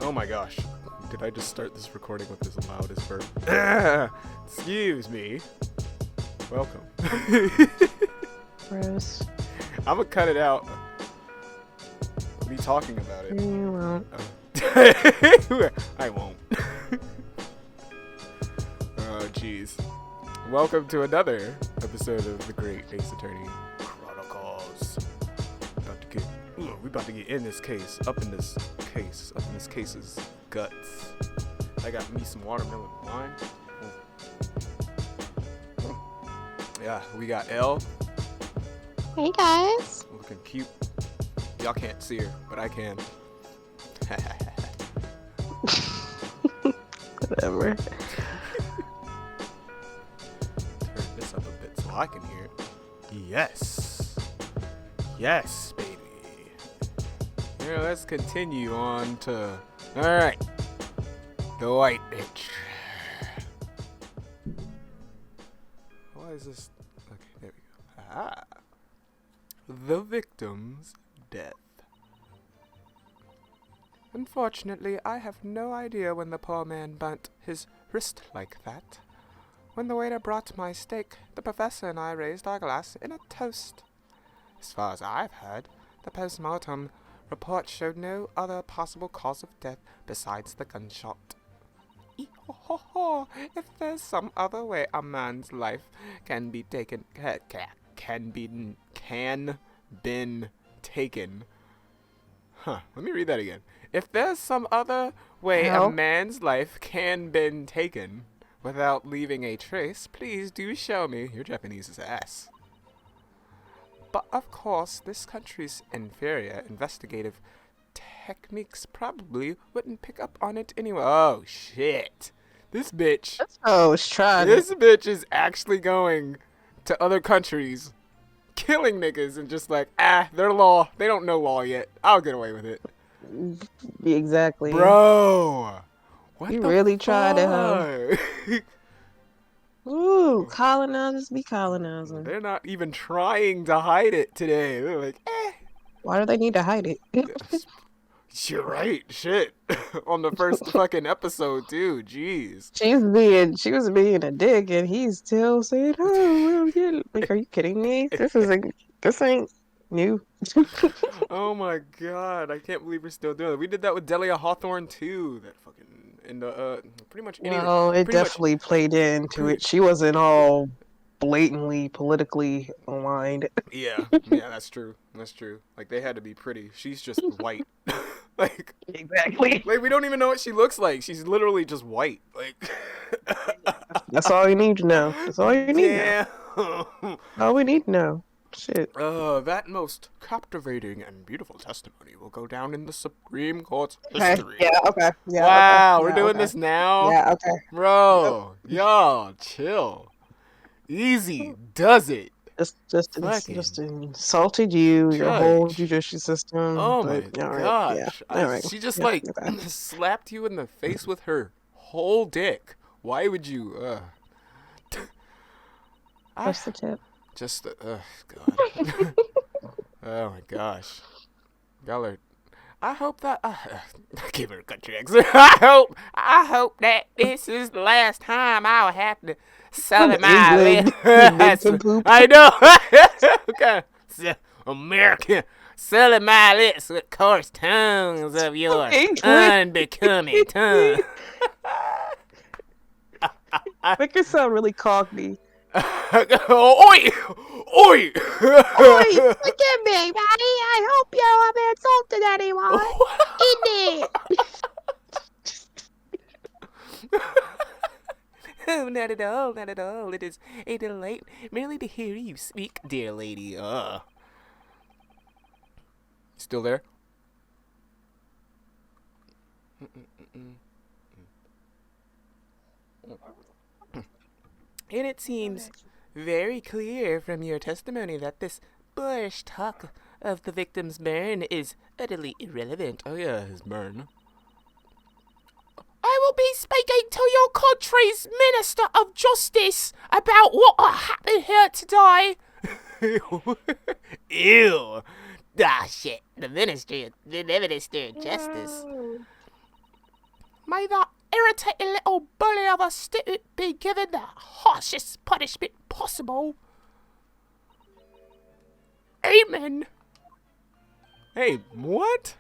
Oh my gosh. Did I just start this recording with this loudest burp? Excuse me. Welcome. Gross. I'm gonna cut it out. Me talking about it. You won't. I won't. Oh, jeez. Welcome to another episode of the Great Ace Attorney Chronicles. We about to get in this case, up in this case's guts. I got me some watermelon wine. Yeah, we got Elle. Hey guys. Looking cute. Y'all can't see her, but I can. Whatever. Turn this up a bit so I can hear it. Yes. Yes, baby. Yeah, let's continue on to... Alright. The white bitch. Why is this... Okay, there we go. Ah. The victim's death. Unfortunately, I have no idea when the poor man burnt his wrist like that. When the waiter brought my steak, the professor and I raised our glass in a toast. As far as I've heard, the post-mortem report showed no other possible cause of death besides the gunshot. If there's some other way a man's life can be taken, been taken. Huh, let me read that again. If there's some other way a man's life can been taken without leaving a trace, please do show me. Your Japanese is ass. But of course, this country's inferior investigative techniques probably wouldn't pick up on it anyway. Oh shit. This bitch. This bitch is actually going to other countries, killing niggas and just like, they're law. They don't know law yet. I'll get away with it. Exactly. Bro. What you the really fuck? tried it, huh? Ooh, colonizers be colonizing. They're not even trying to hide it today. They're like, Why do they need to hide it? You're right. Shit. On the first fucking episode, too. Jeez. She was being a dick, and he's still saying, "Oh, well, yeah." Like, are you kidding me? This ain't new. Oh my god, I can't believe we're still doing it. We did that with Delia Hawthorne too. That fucking pretty much any. Well, it definitely played into it. She wasn't all blatantly politically aligned. Yeah, that's true. That's true. Like, they had to be pretty. She's just white. Like, exactly. Like, we don't even know what she looks like. She's literally just white. Like, that's all you need to know. That's all you need to know. All we need to know. Shit. That most captivating and beautiful testimony will go down in the Supreme Court's history. Yeah, okay. Yeah, wow, okay. We're doing this now? Yeah, okay. Bro, y'all, chill. Easy does it. Just insulted you, your whole judicial system. Oh my gosh. Yeah. She just slapped you in the face with her whole dick. Why would you, Just the tip. Just the, God. Oh my gosh. Y'all are, I hope that, give her a country accent. I hope that this is the last time I'll have to sell it my lips. I know. Okay. American, selling my lips with coarse tongues of your unbecoming tongue. Make it sound really cockney. Oi! Oi! Forgive me, Maddie. I hope you haven't insulted anyone. Oh, not at all, not at all. It is a delight merely to hear you speak, dear lady. Still there? And it seems very clear from your testimony that this boorish talk of the victim's burn is utterly irrelevant. Oh yeah, his burn. I will be speaking to your country's Minister of Justice about what happened here today. Ew. Ah, shit. The Minister of Justice. May that irritating little bully of a student be given the harshest punishment possible. Amen. Hey, what?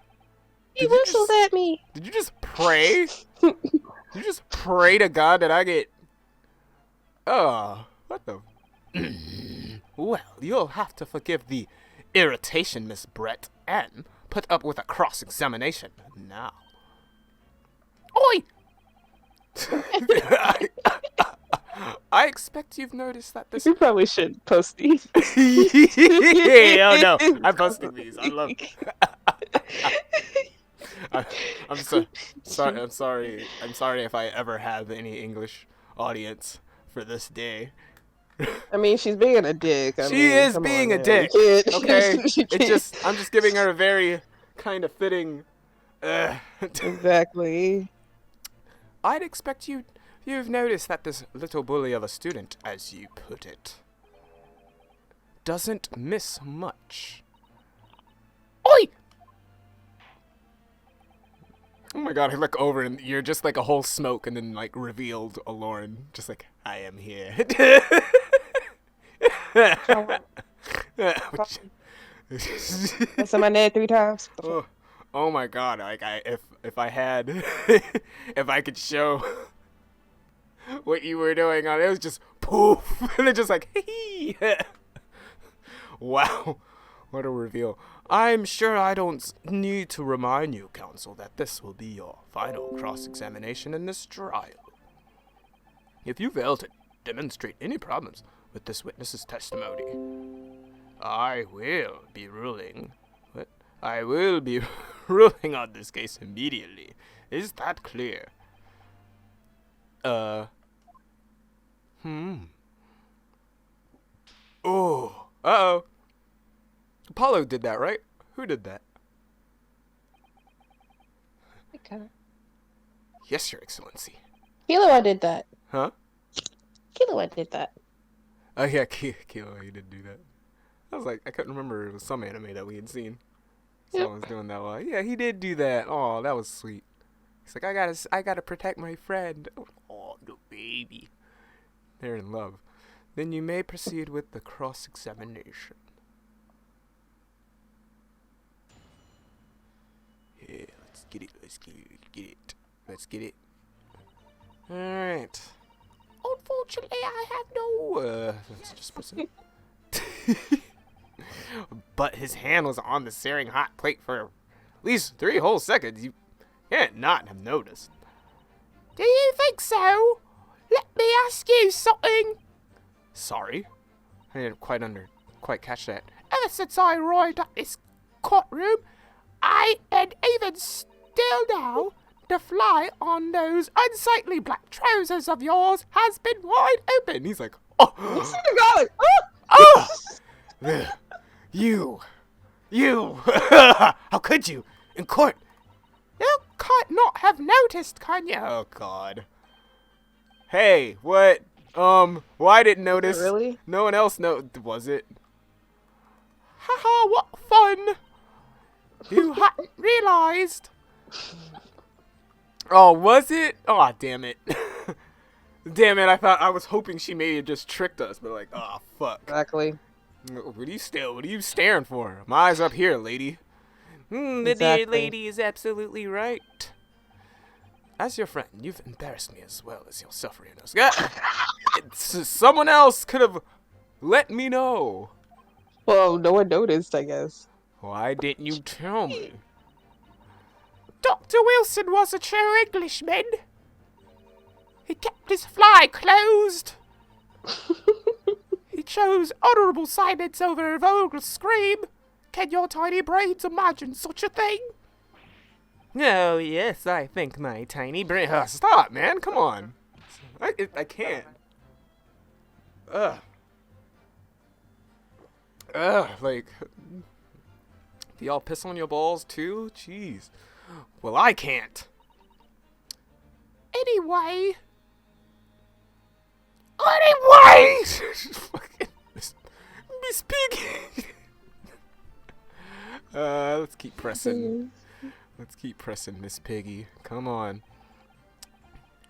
He whistled at me. Did you just pray? You just pray to God that I get... Oh, what the... Well, you'll have to forgive the irritation, Miss Brett, and put up with a cross-examination now. Oi! I expect you've noticed that this... You probably should post these. Oh no, I'm posting these. I love... I'm sorry if I ever have any English audience for this day. I mean, she's being a dick. She is being a dick. Okay, I'm just giving her a very kind of fitting. Exactly. I'd expect you've noticed that this little bully of a student, as you put it, doesn't miss much. Oi! Oh my god, I look over and you're just like a whole smoke and then like revealed a Lauren. Just like, I am here. That's in my neck 3 times. Oh my god, like if I had if I could show what you were doing on it was just poof and it's just like hee. Wow. What a reveal. I'm sure I don't need to remind you, counsel, that this will be your final cross-examination in this trial. If you fail to demonstrate any problems with this witness's testimony, I will be ruling on this case immediately. Is that clear? Oh. Uh-oh. Apollo did that, right? Who did that? Okay. Yes, Your Excellency. Kilo did that. Huh? Kilo did that. Oh yeah, Kilo, he did do that. I was like, I couldn't remember. It was some anime that we had seen. Someone was doing that while. Yeah, he did do that. Oh, that was sweet. He's like, I gotta protect my friend. Oh, the baby. They're in love. Then you may proceed with the cross-examination. Yeah, let's get it. Alright. Unfortunately, I have no, let's just proceed. But his hand was on the searing hot plate for at least 3 whole seconds. You can't not have noticed. Do you think so? Let me ask you something. Sorry? I didn't quite catch that. Ever since I arrived at this courtroom, and even still now, the fly on those unsightly black trousers of yours has been wide open. He's like, oh, you, how could you, in court? You can't not have noticed, can you? Oh God. Hey, what? Well, I didn't notice. Really? No one else was it? Haha, what fun! You hadn't realized. Oh, was it? Oh, damn it. Damn it, I was hoping she may have just tricked us, but like, oh, fuck. Exactly. What are you staring for? My eyes up here, lady. The dear lady is absolutely right. As your friend, you've embarrassed me as well as yourself, Rianos. Someone else could have let me know. Well, no one noticed, I guess. Why didn't you tell me? Dr. Wilson was a true Englishman. He kept his fly closed. He chose honorable silence over a vulgar scream. Can your tiny brains imagine such a thing? Oh, yes, I think my tiny brain... stop, man, come on. I can't. Ugh, like... Do y'all piss on your balls, too? Jeez. Well, I can't. Anyway... Miss Piggy! Let's keep pressing. Let's keep pressing, Miss Piggy. Come on.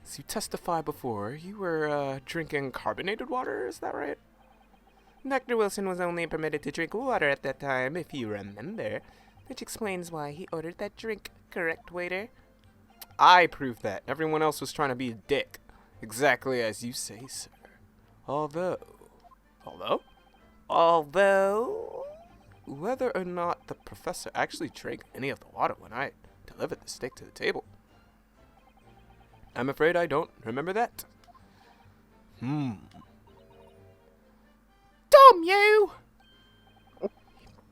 As you testified before, you were drinking carbonated water, is that right? Dr. Wilson was only permitted to drink water at that time, if you remember. Which explains why he ordered that drink, correct, waiter? I proved that. Everyone else was trying to be a dick. Exactly as you say, sir. Although, whether or not the professor actually drank any of the water when I delivered the steak to the table, I'm afraid I don't remember that. Damn you!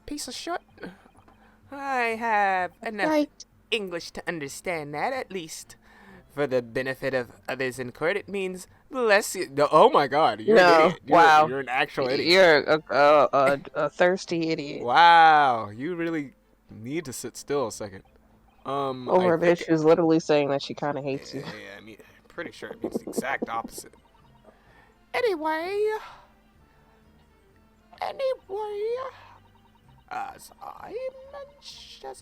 Piece of shit. I have enough Right. English to understand that, at least. For the benefit of others in court, it means less. No, oh my god, you're an No. idiot. Wow. You're an actual idiot. You're a thirsty idiot. Wow, you really need to sit still a second. Over I a bitch think. who's literally saying that she kind of hates you. I mean, I'm pretty sure it means the exact opposite. Anyway, as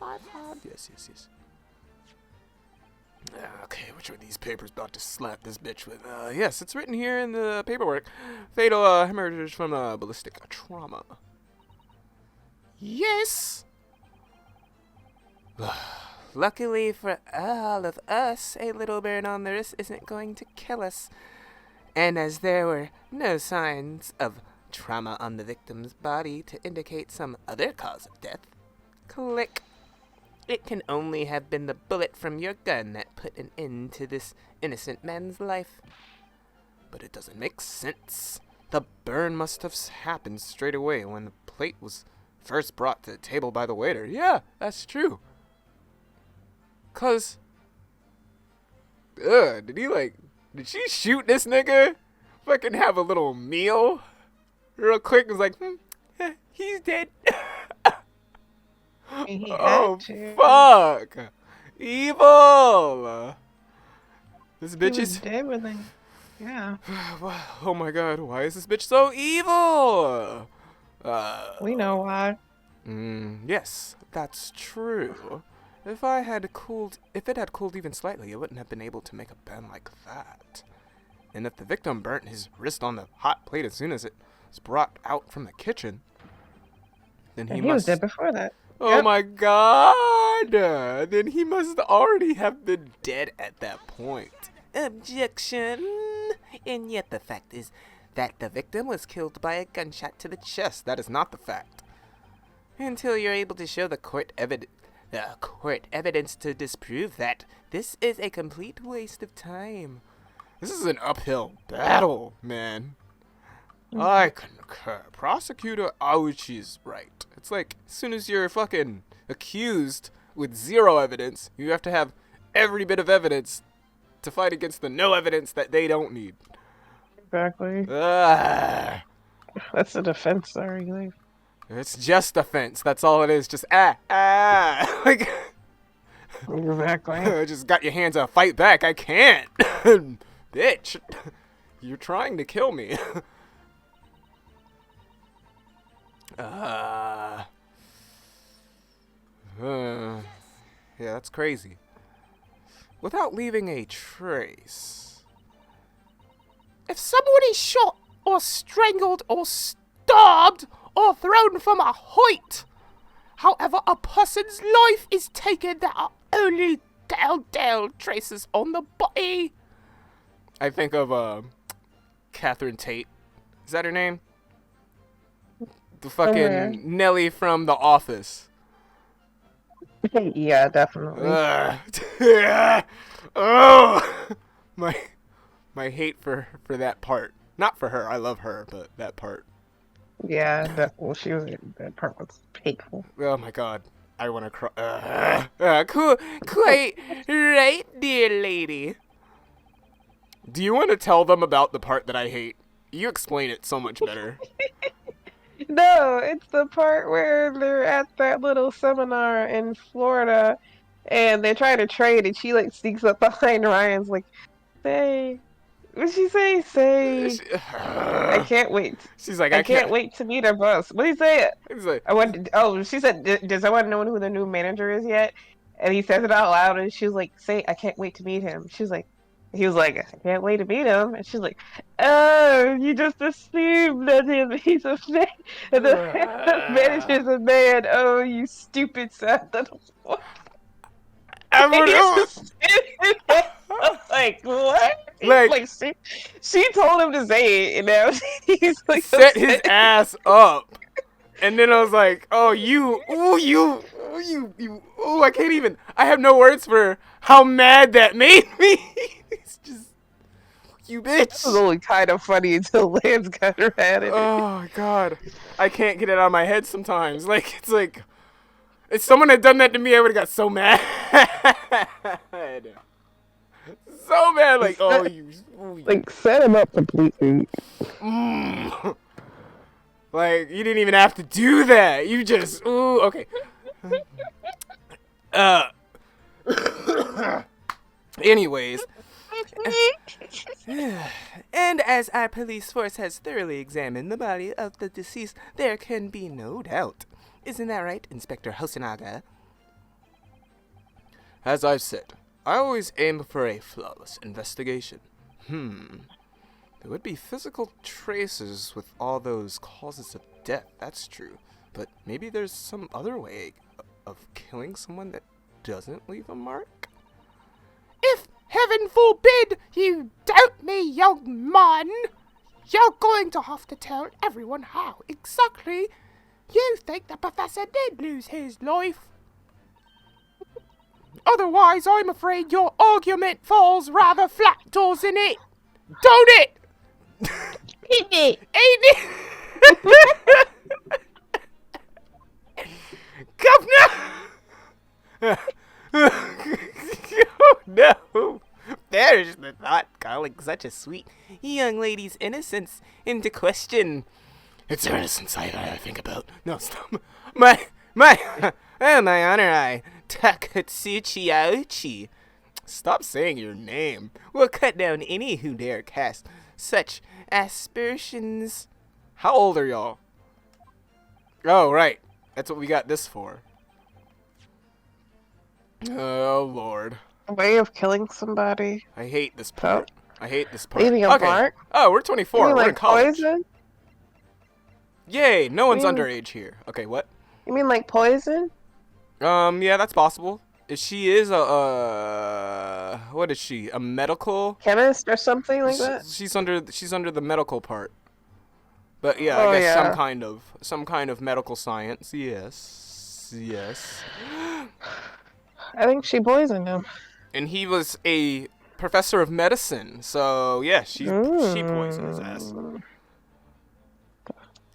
I've had. Yes. Okay, which one of these papers about to slap this bitch with? Yes, it's written here in the paperwork. Fatal hemorrhage from ballistic trauma. Yes! Luckily for all of us, a little burn on the wrist isn't going to kill us. And as there were no signs of trauma on the victim's body to indicate some other cause of death, click. It can only have been the bullet from your gun that put an end to this innocent man's life. But it doesn't make sense. The burn must have happened straight away when the plate was first brought to the table by the waiter. Yeah, that's true. 'Cause, did she shoot this nigga? Fucking have a little meal? Real quick, was like, he's dead. He Oh, had to. fuck! Evil! This He bitch was is... dead when they. Yeah. Oh my god, why is this bitch so evil? We know why. Yes, that's true. If it had cooled even slightly, it wouldn't have been able to make a bend like that. And if the victim burnt his wrist on the hot plate as soon as it was brought out from the kitchen, then And he was dead before that. Oh Yep. my god! Then he must already have been dead at that point. Objection! And yet the fact is that the victim was killed by a gunshot to the chest. That is not the fact. Until you're able to show the court evidence to disprove that, this is a complete waste of time. This is an uphill battle, man. I concur. Prosecutor Auchi's right. It's like, as soon as you're fucking accused with zero evidence, you have to have every bit of evidence to fight against the no evidence that they don't need. Exactly. Ah, That's a defense, sorry. it's just offense. That's all it is. Just like, Exactly. I just got your hands up. Fight back. I can't, bitch. You're trying to kill me. Yeah, that's crazy. Without leaving a trace. If someone is shot or strangled or stabbed or thrown from a height, however, a person's life is taken, there are only telltale traces on the body. I think of Catherine Tate. Is that her name? The fucking Nelly from The Office. Yeah, definitely. Oh, my hate for that part. Not for her. I love her, but that part. Yeah, that part was hateful. Oh my god. I want to cry. Cool. Quite right, dear lady. Do you want to tell them about the part that I hate? You explain it so much better. No, it's the part where they're at that little seminar in Florida and they're trying to trade and she like sneaks up behind Ryan's like, say, what'd she say? Say, I can't wait. She's like, I can't wait to meet our boss. What did he say? He's like, She said, does anyone know who the new manager is yet? And he says it out loud and she was like, say, I can't wait to meet him. She's like, He was like, I can't wait to meet him. And she's like, oh, you just assumed that he's a man. And the manager's a man. Oh, you stupid son of a... And he's Everyone, just standing there. I'm like, what? like, Like, she told him to say it, and now he's like set his upset. ass up. And then I was like, oh, I can't even, I have no words for how mad that made me. It's just, you It was bitch. only kind of funny until Lance got her at it. Oh, God. I can't get it out of my head sometimes. Like, it's like, if someone had done that to me, I would have got so mad. So mad, like, oh, you. Like, set him up completely. Like, you didn't even have to do that. You just, ooh, okay. Anyways. And as our police force has thoroughly examined the body of the deceased, there can be no doubt. Isn't that right, Inspector Hosonaga? As I've said, I always aim for a flawless investigation. There would be physical traces with all those causes of death, that's true. But maybe there's some other way of killing someone that doesn't leave a mark? If heaven forbid you doubt me, young man, you're going to have to tell everyone how exactly you think the professor did lose his life. Otherwise, I'm afraid your argument falls rather flat, doesn't it? Don't it? Ain't it? Ain't it? Governor! Oh, no. There's the thought calling such a sweet young lady's innocence into question. It's her innocence I think about. No, stop. My honor, Takatsuchi Aochi. Stop saying your name. We'll cut down any who dare cast such aspersions. How old are y'all? Oh, right. That's what we got this for. Oh, Lord. A way of killing somebody. I hate this part. I hate this part. Leaving a mark? Oh, we're 24. You mean We're in like college. poison? Yay, no one's mean- underage here. Okay, what? You mean like poison? Yeah, that's possible. She is what is she? A medical? Chemist or something like that? She's under the medical part. But yeah, Oh, I guess yeah. some kind of medical science. Yes. I think she poisoned him. And he was a professor of medicine, so yeah, she poisoned his ass.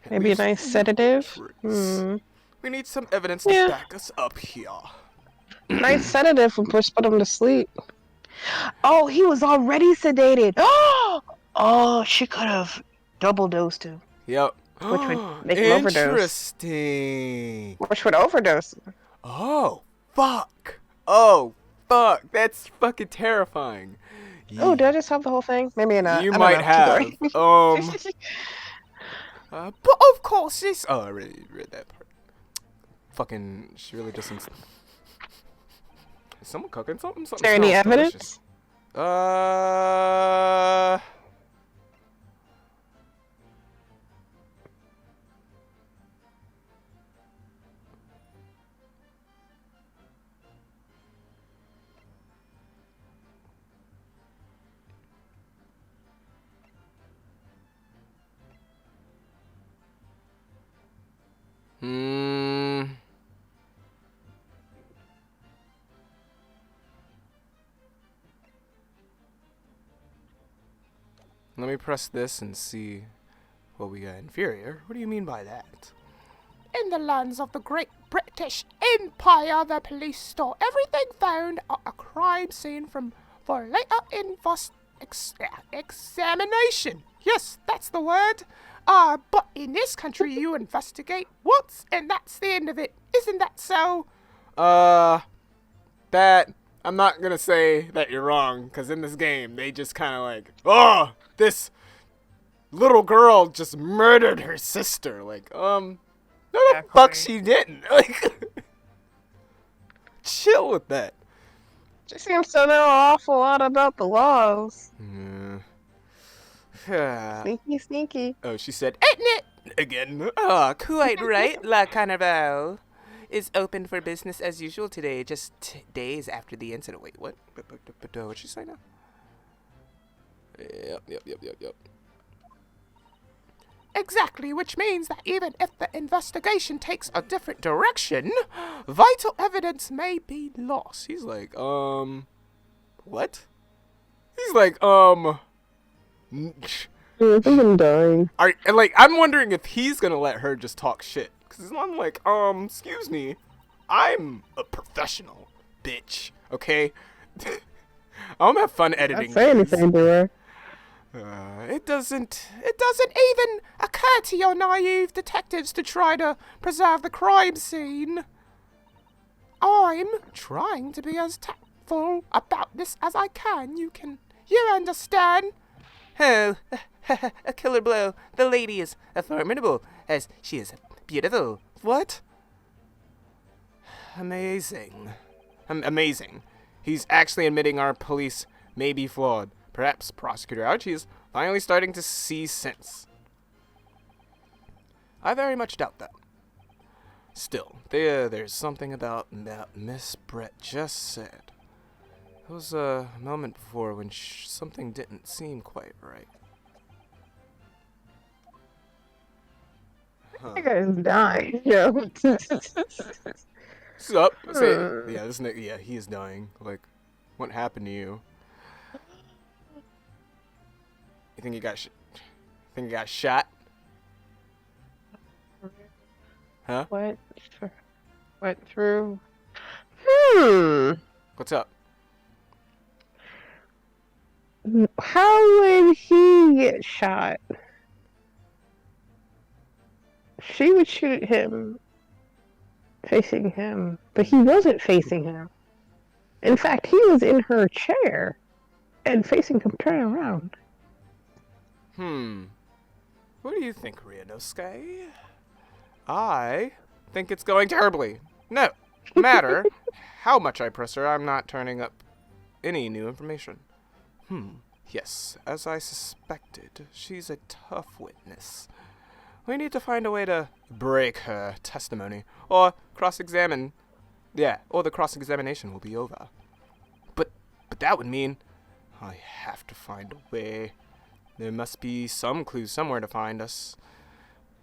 Maybe a nice sedative? We need some evidence to back us up here. Nice sedative would put him to sleep. Oh, he was already sedated. Oh, she could have double dosed him. Yep. Which would make him overdose. Interesting. Which would overdose him. Oh, fuck. Oh, fuck. That's fucking terrifying. Oh, did I just have the whole thing? Maybe not. You I don't might know. have. But of course this. Oh, I already read that part. Fucking, she really doesn't. Is someone cooking something? Is there any evidence? Delicious. Let me press this and see what we got. Inferior? What do you mean by that? In the lands of the Great British Empire, the police store everything found at a crime scene for later examination. Yes, that's the word. But in this country, you investigate once, and that's the end of it. Isn't that so? That... I'm not gonna say that you're wrong, because in this game, they just kind of like, oh, this little girl just murdered her sister. Like, no the fuck she didn't. Like, chill with that. She seems to know an awful lot about the laws. Yeah. Sneaky, sneaky. Oh, she said, "Ain't it?" Again. Oh, quite right. La Carnival is open for business as usual today, just days after the incident. Wait, what? What'd she say now? Yep. Exactly, which means that even if the investigation takes a different direction, vital evidence may be lost. He's like, what? He's like, I think I'm dying. I'm wondering if he's gonna let her just talk shit. Cause I'm like, excuse me, I'm a professional, bitch. Okay, I'm gonna have fun editing. Not say anything to her. It doesn't even occur to your naive detectives to try to preserve the crime scene. I'm trying to be as tactful about this as I can. You understand? Oh, a killer blow. The lady is formidable, as she is beautiful. What? Amazing. Amazing. He's actually admitting our police may be flawed. Perhaps Prosecutor Archie is finally starting to see sense. I very much doubt that. Still, there's something about Miss Brett just said. There was a moment before when something didn't seem quite right. I think I was dying. Yeah. Sup? Say, yeah, this nigga, yeah, he is dying. Like, what happened to you? You think he got shot? Huh? Went through. What's up? How would he get shot? She would shoot him facing him, but he wasn't facing him. In fact, he was in her chair and facing him, turning around. What do you think, Ryunosuke? I think it's going terribly. No matter how much I press her, I'm not turning up any new information. Yes, as I suspected, she's a tough witness. We need to find a way to break her testimony, or cross-examine. Yeah, or the cross-examination will be over. But that would mean I have to find a way. There must be some clue somewhere to find us.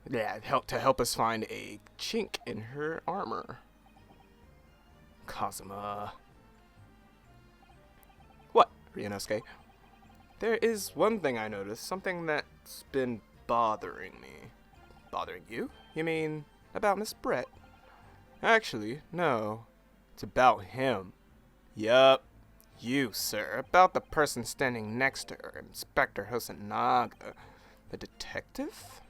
Yeah, help us find a chink in her armor. Kazuma. What, Ryunosuke? There is one thing I noticed, something that's been bothering me. Bothering you? You mean about Miss Brett? Actually, no. It's about him. Yup. You, sir. About the person standing next to her, Inspector Hosonaga. The detective?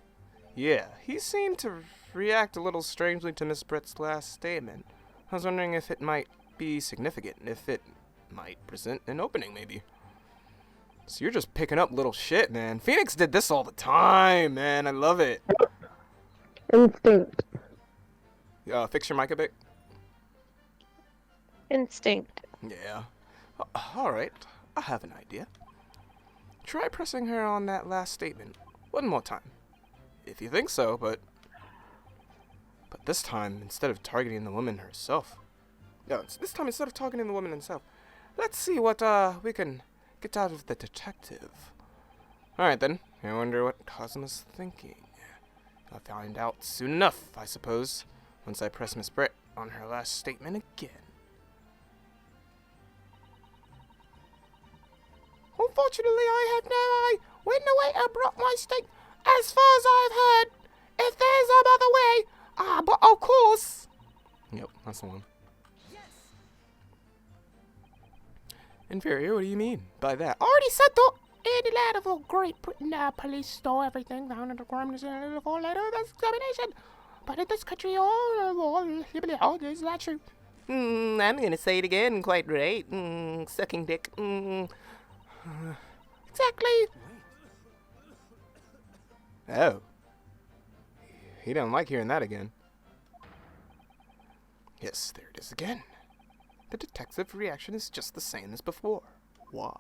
Yeah, he seemed to react a little strangely to Miss Brett's last statement. I was wondering if it might be significant, if it might present an opening, maybe. So you're just picking up little shit, man. Phoenix did this all the time, man. I love it. Instinct. Fix your mic a bit. Instinct. Yeah. Alright, I have an idea. Try pressing her on that last statement one more time. If you think so, but this time, instead of targeting the woman herself. Yeah, this time instead of targeting the woman herself. Let's see what we can get out of the detective. Alright then, I wonder what Kazuma's thinking. I'll find out soon enough, I suppose, once I press Miss Brett on her last statement again. Unfortunately, I have no eye when the waiter brought my steak. As far as I've heard, if there's some other way, but of course. Yep, that's the one. Yes. Inferior, what do you mean by that? Already said that. Any lad of a great Britain police stole everything found in the crime scene for later examination. But in this country, all is that true? I'm gonna say it again, quite right. Sucking dick. Exactly. Oh. He don't like hearing that again. Yes, there it is again. the detective's reaction is just the same as before. Why?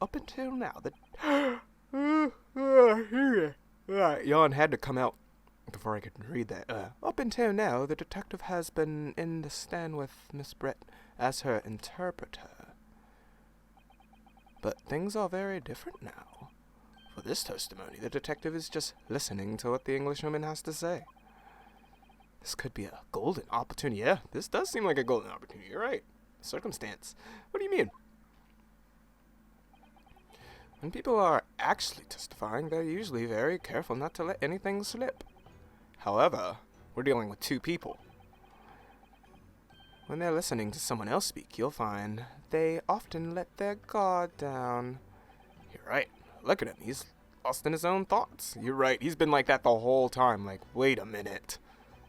Up until now, yawn had to come out before I could read that. Up until now, the detective has been in the stand with Miss Brett as her interpreter. But things are very different now. For this testimony, the detective is just listening to what the Englishwoman has to say. This could be a golden opportunity. Yeah, this does seem like a golden opportunity. You're right. Circumstance. What do you mean? When people are actually testifying, they're usually very careful not to let anything slip. However, we're dealing with two people. When they're listening to someone else speak, you'll find they often let their guard down. You're right. Look at him. He's lost in his own thoughts. You're right. He's been like that the whole time. Like, wait a minute.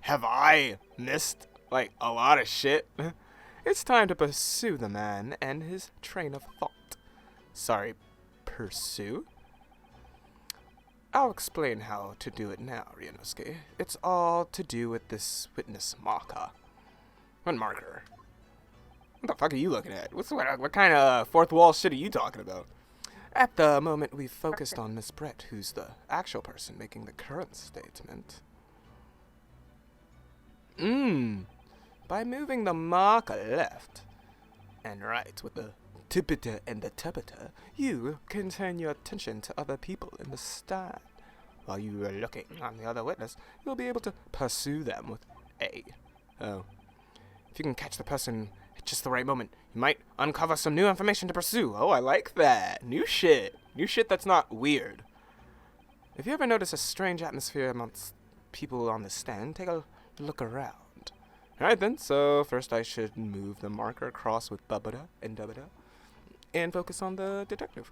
Have I missed, like, a lot of shit? It's time to pursue the man and his train of thought. Sorry, pursue? I'll explain how to do it now, Ryunosuke. It's all to do with this witness marker. What marker? What the fuck are you looking at? What kind of fourth wall shit are you talking about? At the moment, we've focused on Miss Brett, who's the actual person making the current statement. By moving the marker left and right with the tipita and the tupita, you can turn your attention to other people in the stand. While you are looking on the other witness, you'll be able to pursue them with A. Oh. If you can catch the person at just the right moment, you might uncover some new information to pursue. Oh, I like that. New shit. New shit that's not weird. If you ever notice a strange atmosphere amongst people on the stand, take a look around. Alright then, so first I should move the marker across with Babada and Dabada and focus on the detective.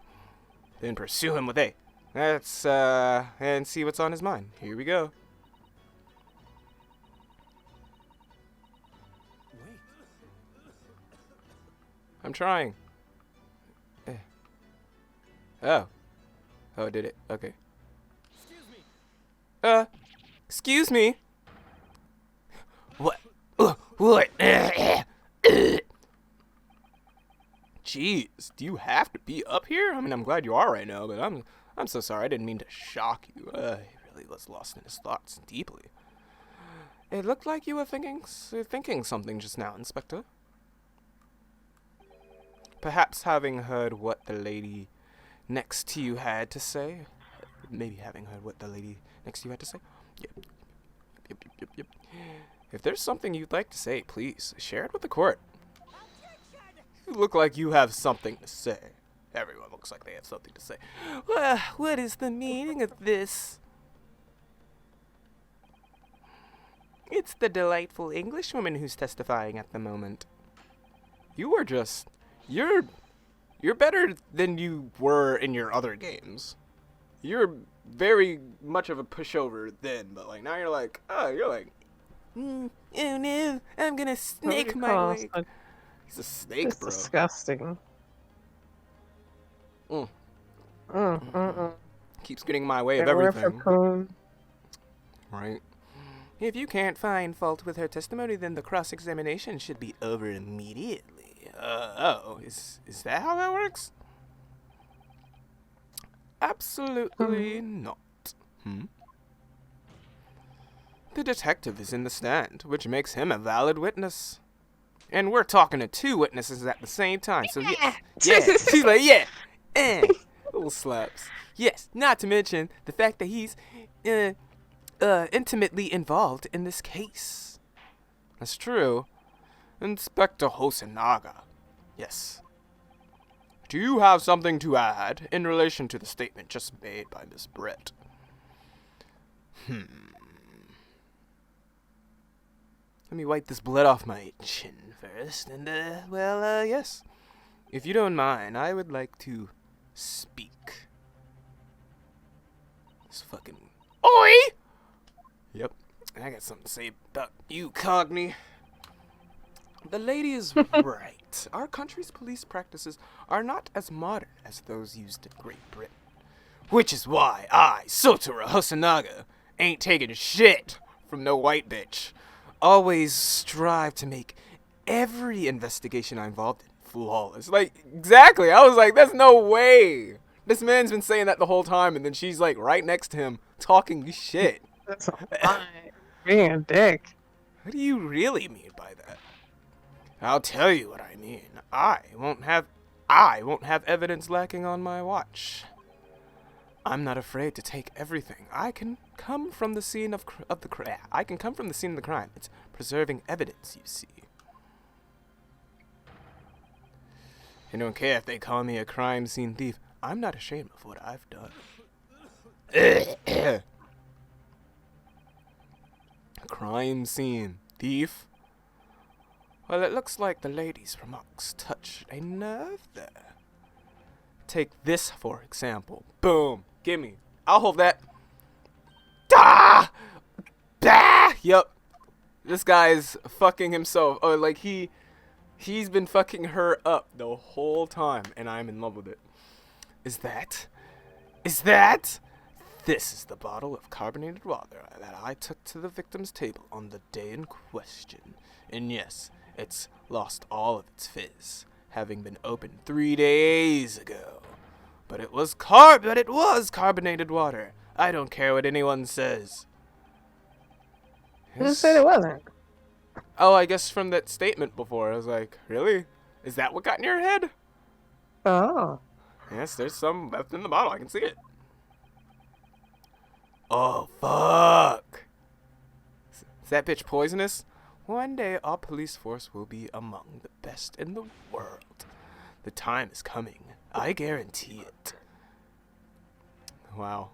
Then pursue him with A. And see what's on his mind. Here we go. I'm trying. Oh. Oh, it did it. Okay. Excuse me. What? What? Jeez, do you have to be up here? I mean, I'm glad you are right now, but I'm so sorry. I didn't mean to shock you. He really was lost in his thoughts deeply. It looked like you were thinking something just now, Inspector. Perhaps having heard what the lady next to you had to say. Maybe having heard what the lady next to you had to say. Yep. If there's something you'd like to say, please share it with the court. You look like you have something to say. Everyone looks like they have something to say. What is the meaning of this? It's the delightful Englishwoman who's testifying at the moment. You are just... You're better than you were in your other games. You're very much of a pushover then, but like now you're like, oh no, I'm gonna snake my leg. He's a snake, it's bro. Disgusting. Keeps getting my way of everything. Right. If you can't find fault with her testimony, then the cross-examination should be over immediately. Is that how that works? Absolutely not. The detective is in the stand, which makes him a valid witness. And we're talking to two witnesses at the same time, so yeah. She's like, yeah. Little slaps. Yes, not to mention the fact that he's intimately involved in this case. That's true. Inspector Hosonaga. Yes. Do you have something to add in relation to the statement just made by Miss Brett? Let me wipe this blood off my chin first, and, yes. If you don't mind, I would like to speak. This fucking... Oi! Yep, I got something to say about you, Cogni. The lady is right. Our country's police practices are not as modern as those used in Great Britain. Which is why I, Sotaro Hosonaga, ain't taking shit from no white bitch. Always strive to make every investigation I involved in, flawless. Like, exactly. I was like, there's no way. This man's been saying that the whole time, and then she's like right next to him talking shit. That's a lie. Being a dick. What do you really mean by that? I'll tell you what I mean. I won't have evidence lacking on my watch. I'm not afraid to take everything. I can come from the scene of the crime. It's preserving evidence, you see. I don't care if they call me a crime scene thief. I'm not ashamed of what I've done. Crime scene thief? Well, it looks like the ladies from Ox touched a nerve there. Take this, for example. Boom. Gimme. I'll hold that. Ah! Bah! Yup. This guy's fucking himself. Oh, like he's been fucking her up the whole time, and I'm in love with it. Is that? This is the bottle of carbonated water that I took to the victim's table on the day in question. And yes, it's lost all of its fizz, having been opened 3 days ago. But it was carbonated water. I don't care what anyone says. Who said it wasn't? Oh, I guess from that statement before, I was like, really? Is that what got in your head? Oh. Yes, there's some left in the bottle. I can see it. Oh, fuck. Is that bitch poisonous? One day our police force will be among the best in the world. The time is coming. I guarantee it. Wow.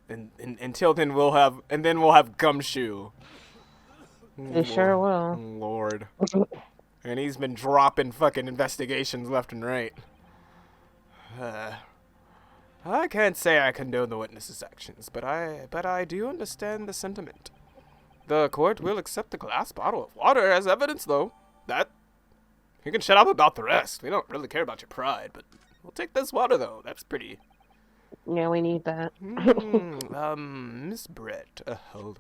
And until then we'll have Gumshoe. You sure will. Lord. And he's been dropping fucking investigations left and right. I can't say I condone the witness's actions, but I do understand the sentiment. The court will accept the glass bottle of water as evidence, though. That you can shut up about the rest. We don't really care about your pride, but we'll take this water, though. That's pretty. Yeah, we need that. Miss Brett, hold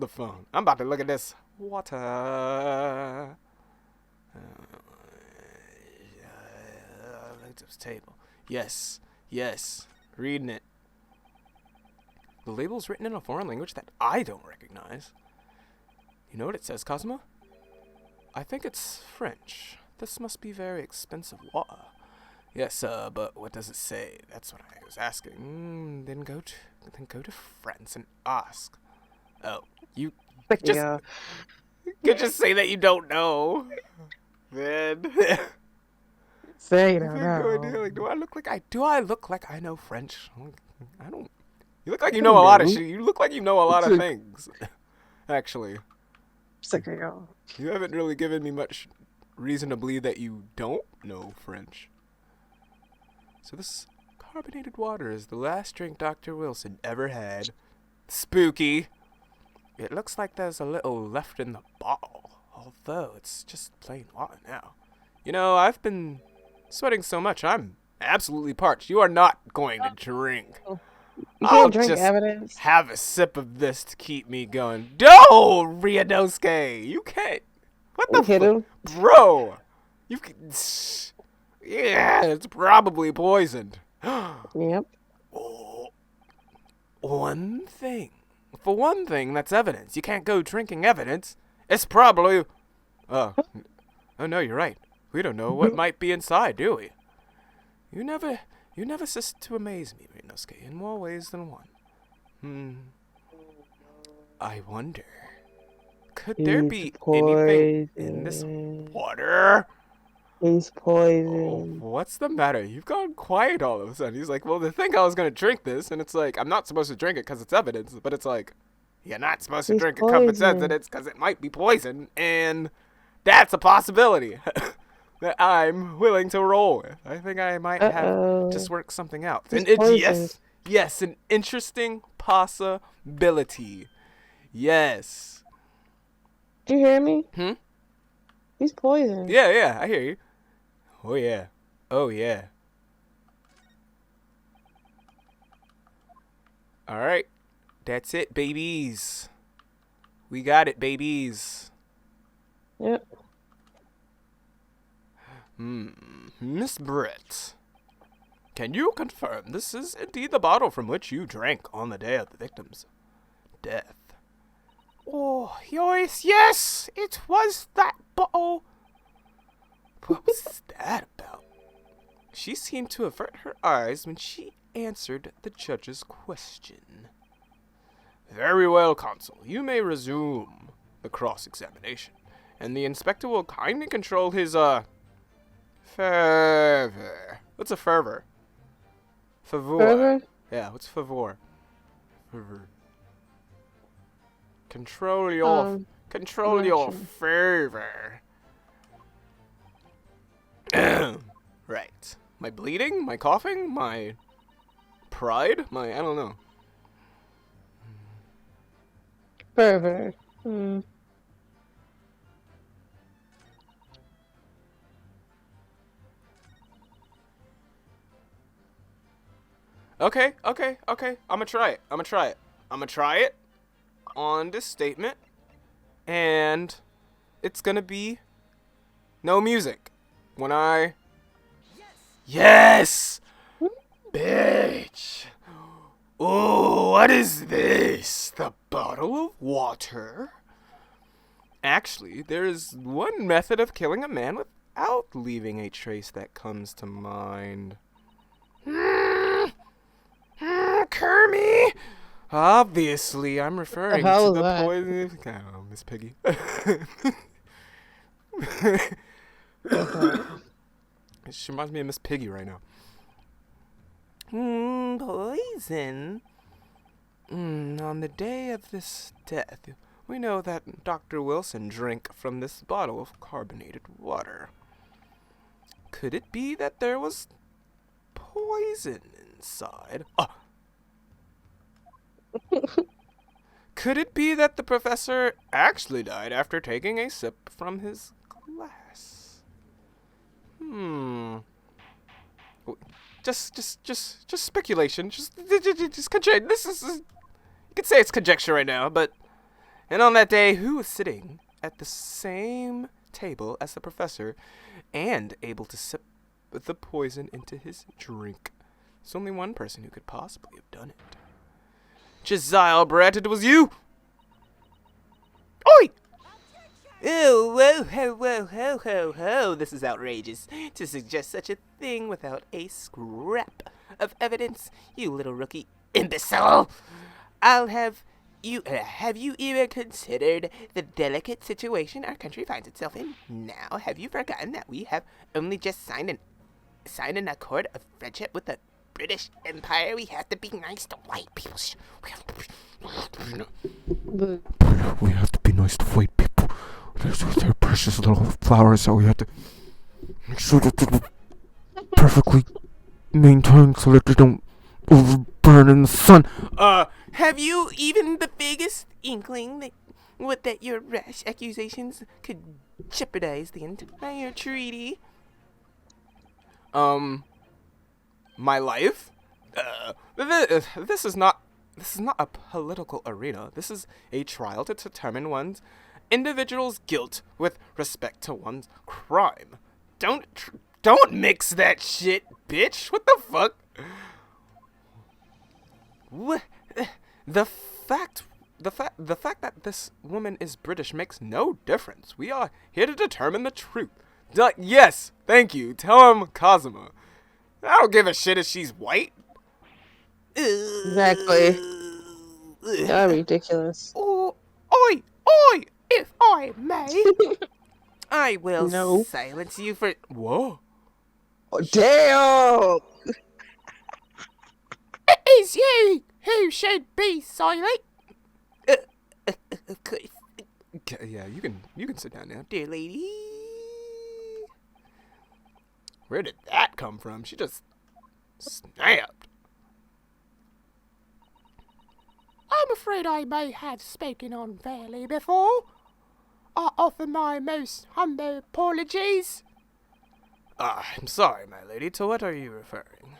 the phone. I'm about to look at this water. Victim's table. Yes, reading it. The label's written in a foreign language that I don't recognize. You know what it says, Cosmo? I think it's French. This must be very expensive water. Yes, but what does it say? That's what I was asking. Then go to France and ask. Oh, you could just say that you don't know. Then say you don't know. Like, do I look like I know French? I don't. You look like you know a lot of shit. You look like you know a lot of things. Actually, you haven't really given me much reason to believe that you don't know French. So this carbonated water is the last drink Dr. Wilson ever had. Spooky. It looks like there's a little left in the bottle, although it's just plain water now. You know, I've been sweating so much, I'm absolutely parched. You are not going to drink. You can't drink evidence. Have a sip of this to keep me going. No, Riadosuke, you can't. What the fuck? Bro, you can. Yeah, it's probably poisoned. Yep. Oh, For one thing, that's evidence. You can't go drinking evidence. It's probably. Oh no, you're right. We don't know what might be inside, do we? You never cease to amaze me, Rinosuke, in more ways than one. I wonder, could there be anything in this water? He's poisoned. Oh, what's the matter? You've gone quiet all of a sudden. He's like, well, they think I was going to drink this, and it's like, I'm not supposed to drink it because it's evidence, but it's like, you're not supposed to drink it because it's evidence because it might be poison, and that's a possibility that I'm willing to roll with. I think I might have just worked something out. And yes, an interesting possibility. Yes. Do you hear me? He's poisoned. Yeah, I hear you. Oh yeah. All right. That's it, babies. We got it, babies. Yep. Miss Britt, can you confirm this is indeed the bottle from which you drank on the day of the victim's death? Oh, yes, it was that bottle. What was that about? She seemed to avert her eyes when she answered the judge's question. Very well, Consul. You may resume the cross-examination, and the inspector will kindly control his, fervor. What's a fervor? Favor. Further? Yeah, what's favor? Fervor. Control your sure. fervor. Right. My bleeding? My coughing? My pride? I don't know. Further. Okay. I'ma try it. I'ma try it on this statement. And it's gonna be no music. When I... Yes! Bitch! Ooh, what is this? The bottle of water? Actually, there is one method of killing a man without leaving a trace that comes to mind. Kermie! Obviously, I'm referring The hell to is the that? poison... Oh, Miss Piggy. Okay. She reminds me of Miss Piggy right now. Poison? On the day of this death, we know that Dr. Wilson drank from this bottle of carbonated water. Could it be that there was poison inside? Could it be that the professor actually died after taking a sip from his glass? Just speculation. Just conjecture. This is you could say it's conjecture right now, but and on that day, who was sitting at the same table as the professor and able to sip the poison into his drink? There's only one person who could possibly have done it. Josiah Brett, it was you! Oi! Oh, whoa, this is outrageous. To suggest such a thing without a scrap of evidence, you little rookie imbecile! Have you even considered the delicate situation our country finds itself in now? Have you forgotten that we have only just signed an accord of friendship with the British Empire? We have to be nice to white people. We have to be nice to white people. They're precious little flowers, so we have to make sure that they're perfectly maintained so that they don't overburn in the sun. Have you even the biggest inkling that your rash accusations could jeopardize the entire treaty? My life? This is not a political arena. This is a trial to determine one's individual's guilt with respect to one's crime. Don't mix that shit, bitch. What the fuck? The fact that this woman is British makes no difference. We are here to determine the truth. Yes, thank you. Tell him Kazuma. I don't give a shit if she's white. Exactly. You're ridiculous. Oh, oi, if I may, I will No. silence you for... Whoa. Oh, damn! It is you who should be silent. Yeah, you can sit down now, dear lady. Where did that come from? She just snapped. I'm afraid I may have spoken unfairly before. I offer my most humble apologies. I'm sorry, my lady. To what are you referring?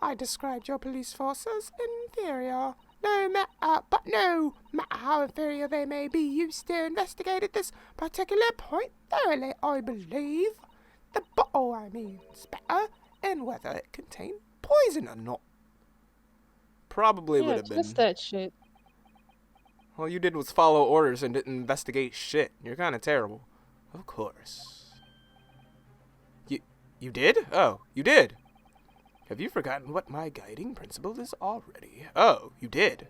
I described your police force as inferior. But no matter how inferior they may be, you still investigated this particular point thoroughly, I believe. The bottle, I mean, Inspector, and whether it contained poison or not. Probably would have been. Just that shit. All you did was follow orders and didn't investigate shit. You're kind of terrible. Of course. You did? Oh, you did. Have you forgotten what my guiding principle is already? Oh, you did.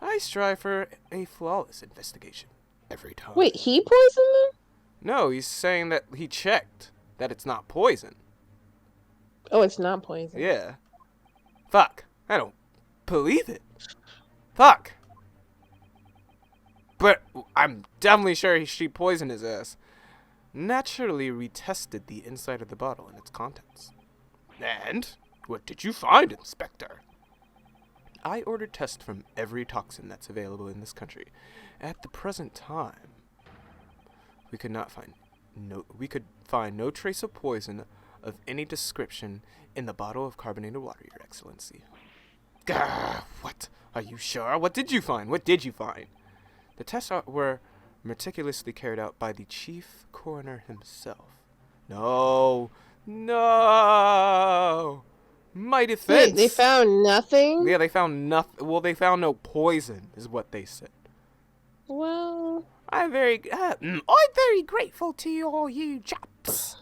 I strive for a flawless investigation every time. Wait, he poisoned them? No, he's saying that he checked that it's not poison. Oh, it's not poison. Yeah. Fuck. I don't believe it. Fuck. But I'm definitely sure she poisoned his ass. Naturally retested the inside of the bottle and its contents. And what did you find, Inspector? I ordered tests from every toxin that's available in this country. At the present time, we could find no trace of poison of any description in the bottle of carbonated water, Your Excellency. Gah, what? Are you sure? What did you find? What did you find? The tests were meticulously carried out by the chief coroner himself. No. My defense. Wait, they found nothing? Yeah, they found nothing. Well, they found no poison, is what they said. Well, I'm very grateful to you chaps.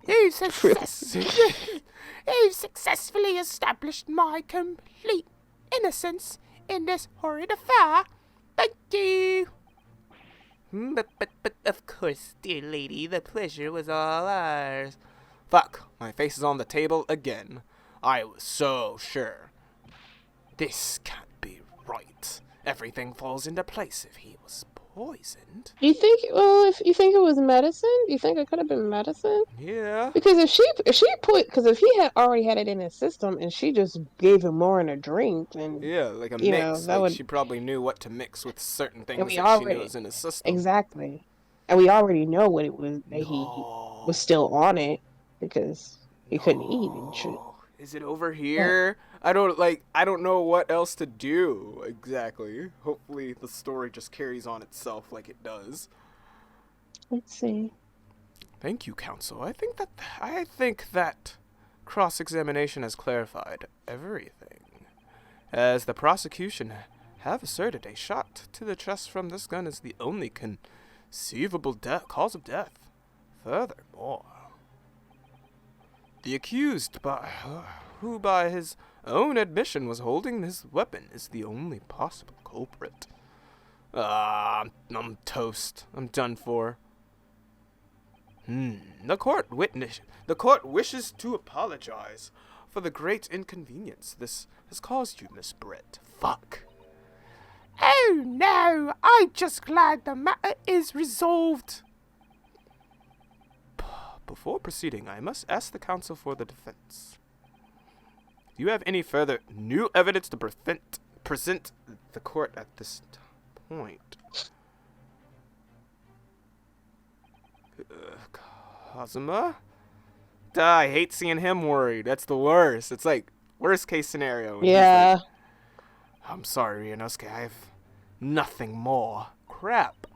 You've successfully established my complete innocence in this horrid affair. Thank you. But of course, dear lady, the pleasure was all ours. Fuck, my face is on the table again. I was so sure. This can't be right. Everything falls into place if he was poisoned. if you think it was medicine, do you think it could have been medicine? Yeah. Because if he had already had it in his system and she just gave him more in a drink, then Yeah, like a mix. She probably knew what to mix with certain things that she knew was in his system. Exactly. And we already know what it was that he was still on it because he couldn't eat and shit. Is it over here? I don't know what else to do exactly. Hopefully the story just carries on itself like it does. Let's see. Thank you, counsel. I think that cross-examination has clarified everything. As the prosecution have asserted, a shot to the chest from this gun is the only conceivable cause of death. Furthermore, the accused, who by his own admission was holding this weapon, is the only possible culprit. I'm toast. I'm done for. The court wishes to apologize for the great inconvenience this has caused you, Miss Brett. Fuck. Oh no, I'm just glad the matter is resolved. Before proceeding, I must ask the counsel for the defense. Do you have any further new evidence to present the court at this point? Kazuma? I hate seeing him worried. That's the worst. It's like worst case scenario. Yeah. I'm sorry, Ryunosuke. I have nothing more. Crap.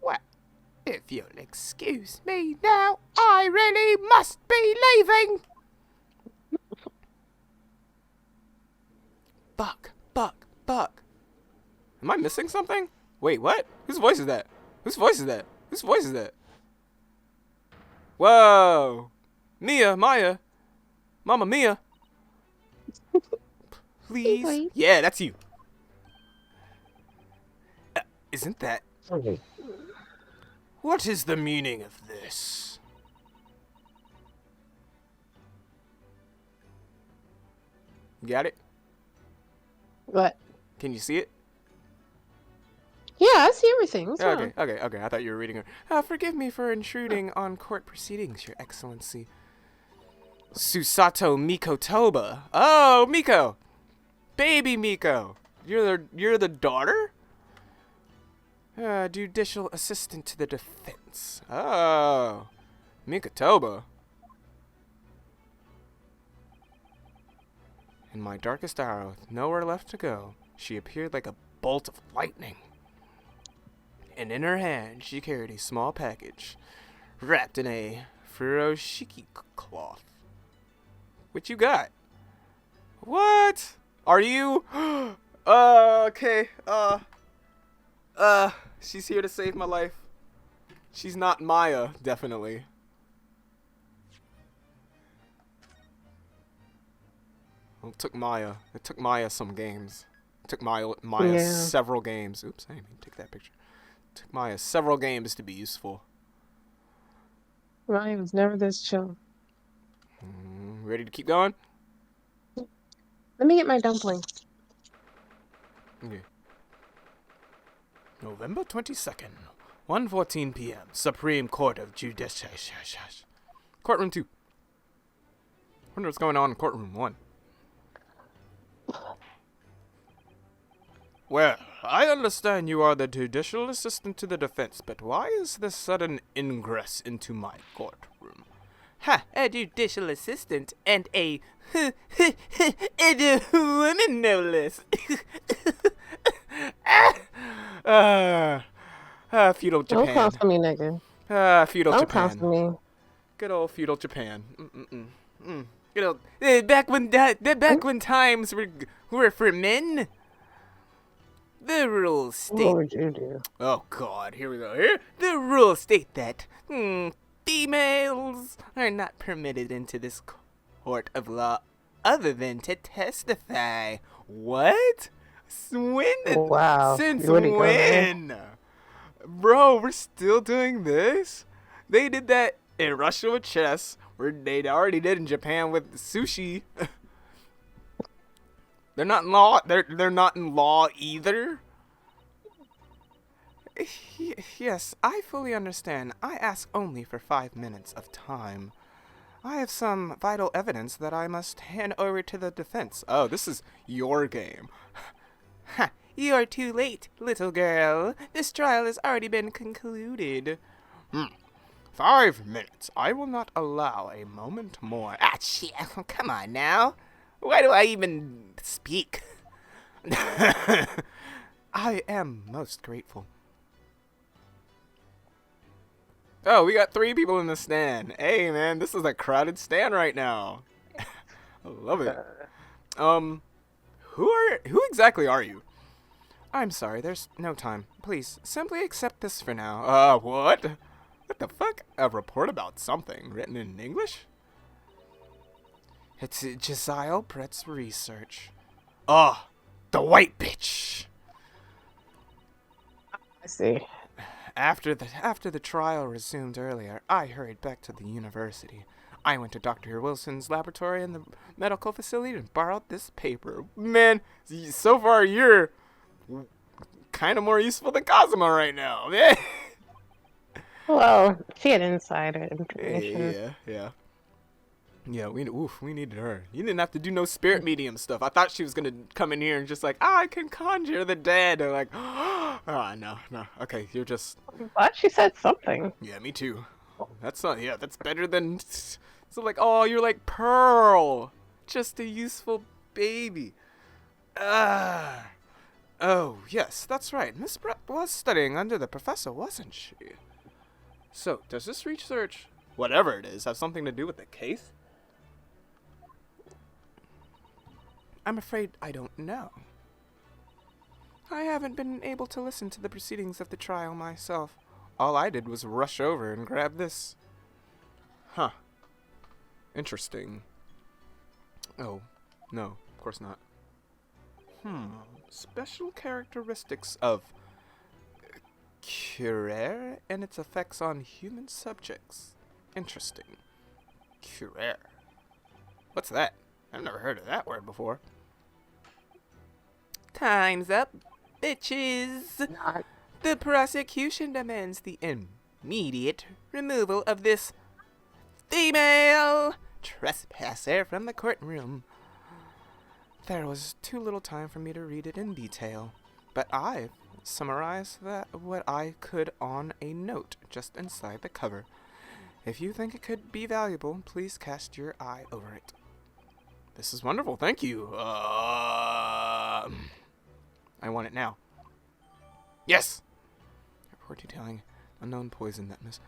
Well, if you'll excuse me now, I really must be leaving. Buck. Am I missing something? Wait, what? Whose voice is that? Whose voice is that? Whoa. Maya. Mama Mia. Please. Hey, yeah, that's you. Isn't that... Okay. What is the meaning of this? You got it? What? Can you see it? Yeah, I see everything. What's wrong? Okay. I thought you were reading her. Forgive me for intruding on court proceedings, Your Excellency. Susato Miko Toba. Oh, Miko. Baby Miko. You're the daughter? Judicial assistant to the defense. Oh. Miko Toba. In my darkest hour, with nowhere left to go, she appeared like a bolt of lightning. And in her hand, she carried a small package, wrapped in a furoshiki cloth. What you got? What? Are you? Okay. She's here to save my life. She's not Maya, definitely. Well, it took Maya some games. It took Maya several games. Oops, I didn't even take that picture. It took Maya several games to be useful. Maya was never this chill. Ready to keep going? Let me get my dumpling. Okay. November 22nd, 1:14 p.m. Supreme Court of Justice. Courtroom 2. Wonder what's going on in courtroom 1. Well, I understand you are the judicial assistant to the defense, but why is this sudden ingress into my courtroom? Ha! A judicial assistant and a and a woman, no less. Feudal Japan. Don't cross me, nigga. Feudal Don't Japan. cross me. Good old feudal Japan. Good old back when times were for men. The rules state. What would you do? Oh God, here we go. Here, the rules state that females are not permitted into this court of law other than to testify. What? When? Wow. Since when? Bro, we're still doing this? They did that in Russia with chess, where they already did in Japan with sushi. They're not in law. They're not in law either. Yes, I fully understand. I ask only for 5 minutes of time. I have some vital evidence that I must hand over to the defense. Oh, this is your game. Ha! You're too late, little girl. This trial has already been concluded. 5 minutes. I will not allow a moment more. Ah, shit. Come on now. Why do I even speak? I am most grateful. Oh, we got 3 people in the stand. Hey, man, this is a crowded stand right now. I love it. Who exactly are you? I'm sorry, there's no time. Please, simply accept this for now. What? What the fuck? A report about something written in English? It's Josiah Brett's research. Oh, the white bitch. I see. After the trial resumed earlier, I hurried back to the university. I went to Dr. Wilson's laboratory in the medical facility and borrowed this paper. Man, so far you're kind of more useful than Cosmo right now. Well, she had insider information. Yeah, we needed her. You didn't have to do no spirit medium stuff. I thought she was gonna come in here and just like, I can conjure the dead. Or like, no. Okay, you're just. But she said something. Yeah, me too. That's not. Yeah, that's better than. So like, oh, you're like Pearl, just a useful baby. Oh yes, that's right. Miss Brett was studying under the professor, wasn't she? So does this research, whatever it is, have something to do with the case? I'm afraid I don't know. I haven't been able to listen to the proceedings of the trial myself. All I did was rush over and grab this. Huh. Interesting. Oh, no, of course not. Special characteristics of Curer and its effects on human subjects. Interesting. Curer. What's that? I've never heard of that word before. Time's up, bitches. The prosecution demands the immediate removal of this female trespasser from the courtroom. There was too little time for me to read it in detail, but I've summarized what I could on a note just inside the cover. If you think it could be valuable, please cast your eye over it. This is wonderful. Thank you. I want it now. Yes! Report detailing unknown poison that Miss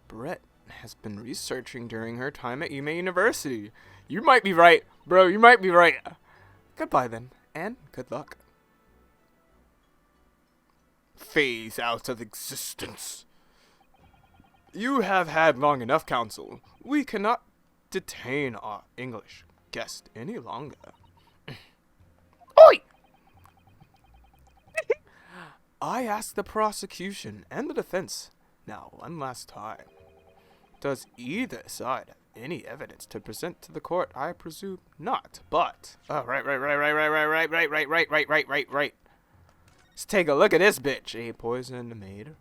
Brett has been researching during her time at Yume University. You might be right, bro. You might be right. Goodbye, then. And good luck. Phase out of existence. You have had long enough, Council. We cannot detain our English guest any longer. Oi! I ask the prosecution and the defense now one last time. Does either side have any evidence to present to the court? I presume not, but... Oh, right. Let's take a look at this bitch. A poison made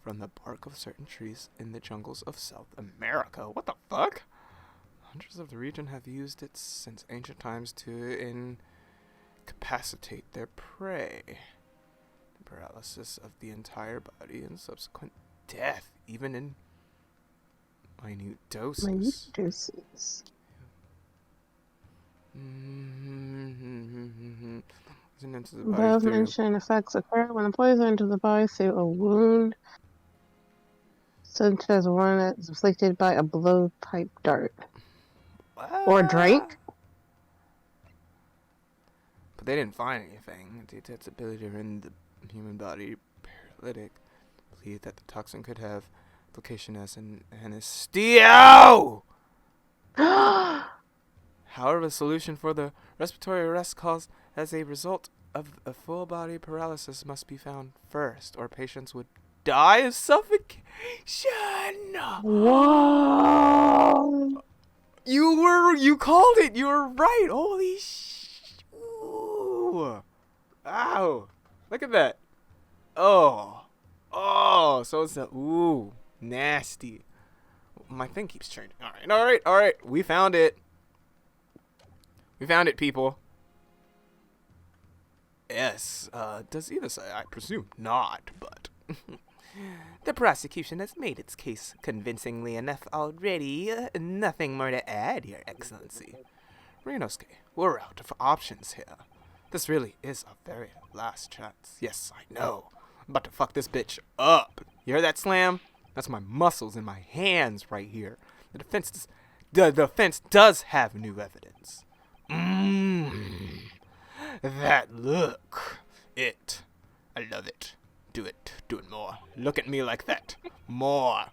from the bark of certain trees in the jungles of South America. What the fuck? Hunters of the region have used it since ancient times to incapacitate their prey. The paralysis of the entire body and subsequent death, even in minute doses. Above mentioned effects occur when the poison enters the body through a wound, such as one that's inflicted by a blowpipe dart. Or drink. But they didn't find anything. Due to its ability to render the human body paralytic, believe that the toxin could have application as an anesthesia. However, a solution for the respiratory arrest caused as a result of a full body paralysis must be found first, or patients would die of suffocation. Whoa! You called it. You were right. Holy ooh. Ow. Look at that. Oh, so it's a ooh, nasty. My thing keeps changing. All right. We found it. People. Yes. Does either side? I presume not, but the prosecution has made its case convincingly enough already. Nothing more to add, Your Excellency. Ryunosuke, we're out of options here. This really is a very last chance. Yes, I know. I'm about to fuck this bitch up. You hear that slam? That's my muscles in my hands right here. The defense does have new evidence. That look. I love it. Do it more. Look at me like that. More.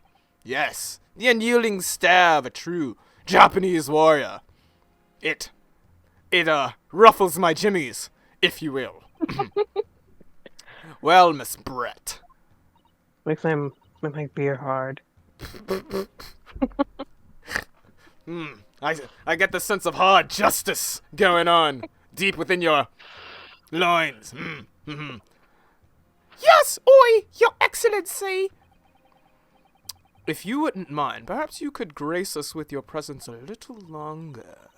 Yes. The unyielding stare of a true Japanese warrior. It ruffles my jimmies, if you will. Well, Miss Brett. Makes my beer hard. I get the sense of hard justice going on deep within your loins. Yes, Your Excellency. If you wouldn't mind, perhaps you could grace us with your presence a little longer.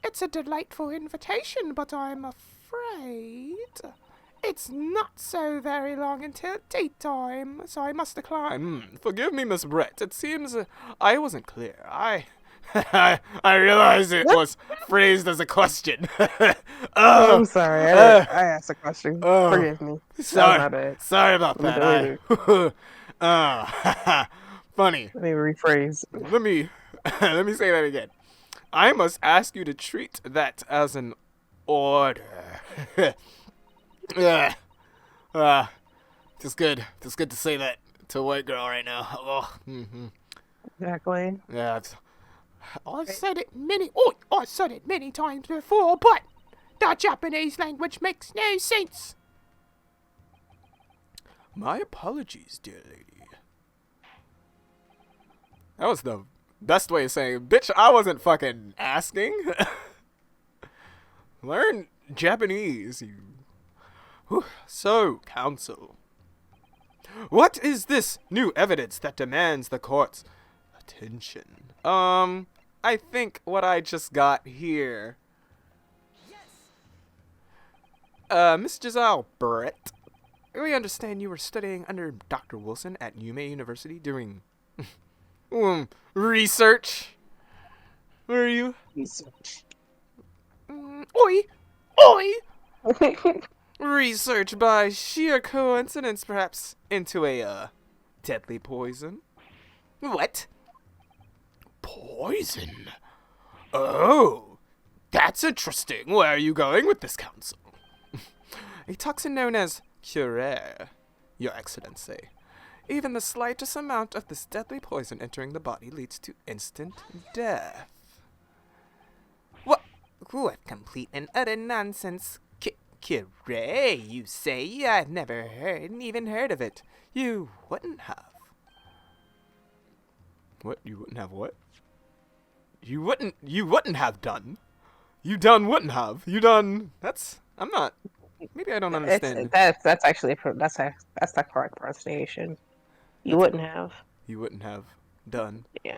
It's a delightful invitation, but I'm afraid it's not so very long until daytime, so I must decline. Forgive me, Miss Brett. It seems I wasn't clear. I realize it was phrased as a question. I'm sorry. I asked a question. Forgive me. Sorry about that. Funny. Let me rephrase. Let me say that again. I must ask you to treat that as an order. Just good to say that to a white girl right now. Oh, Exactly. Yeah. I've said it many times before, but the Japanese language makes no sense. My apologies, dear lady. That was the best way of saying, bitch, I wasn't fucking asking. Learn Japanese, you. Whew. So, counsel, what is this new evidence that demands the court's attention? I think what I just got here. Miss Giselle Brett, we understand you were studying under Dr. Wilson at Yume University doing research. Were you? Research. Oi! Oi! Research by sheer coincidence, perhaps, into a, deadly poison. What? Poison? Oh, that's interesting. Where are you going with this, Counsel? A toxin known as curare, Your Excellency. Even the slightest amount of this deadly poison entering the body leads to instant death. What complete and utter nonsense. Curare, you say? I've never even heard of it. You wouldn't have. What? You wouldn't have what? You wouldn't have done. You done wouldn't have. You done. I'm not. Maybe I don't understand. That's actually that's the correct pronunciation. You wouldn't have. You wouldn't have done. Yeah.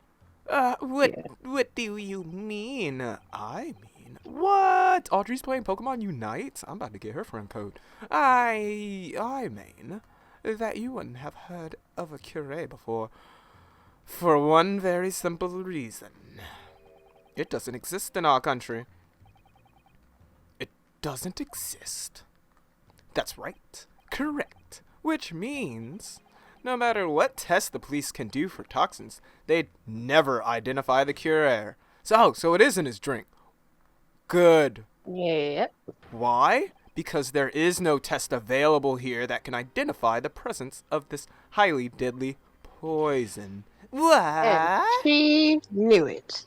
What do you mean? I mean, what? Audrey's playing Pokemon Unite? I'm about to get her friend code. I mean that you wouldn't have heard of a curare before, for one very simple reason. It doesn't exist in our country. It doesn't exist. That's right. Correct. Which means no matter what test the police can do for toxins, they'd never identify the curare. So it is in his drink. Good. Yeah. Why? Because there is no test available here that can identify the presence of this highly deadly poison. What? And she knew it.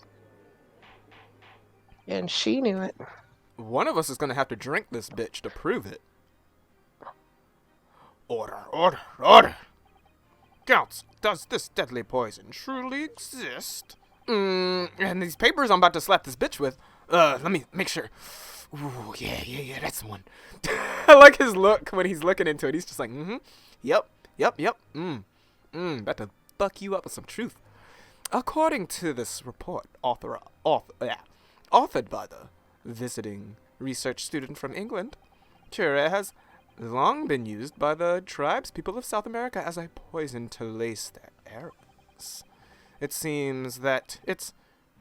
And she knew it. One of us is going to have to drink this bitch to prove it. Order. Counts, does this deadly poison truly exist? And these papers I'm about to slap this bitch with, let me make sure. Ooh, yeah, that's the one. I like his look when he's looking into it. He's just like, yep, about to fuck you up with some truth. According to this report, authored by the visiting research student from England, curare has long been used by the tribes people of South America as a poison to lace their arrows. It seems that it's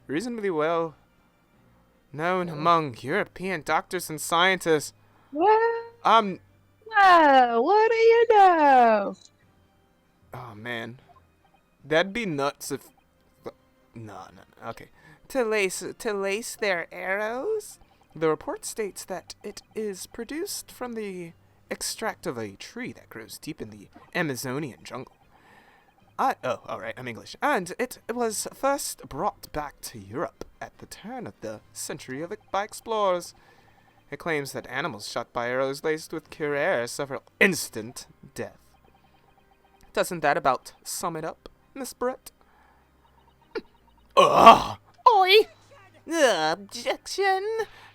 reasonably well known among European doctors and scientists. What? What do you know? Oh man, that'd be nuts if. No. Okay, to lace their arrows. The report states that it is produced from the extract of a tree that grows deep in the Amazonian jungle. Alright, I'm English. And it was first brought back to Europe at the turn of the century by explorers. It claims that animals shot by arrows laced with curare suffer instant death. Doesn't that about sum it up, Miss Brett? Ugh! Oi! Objection!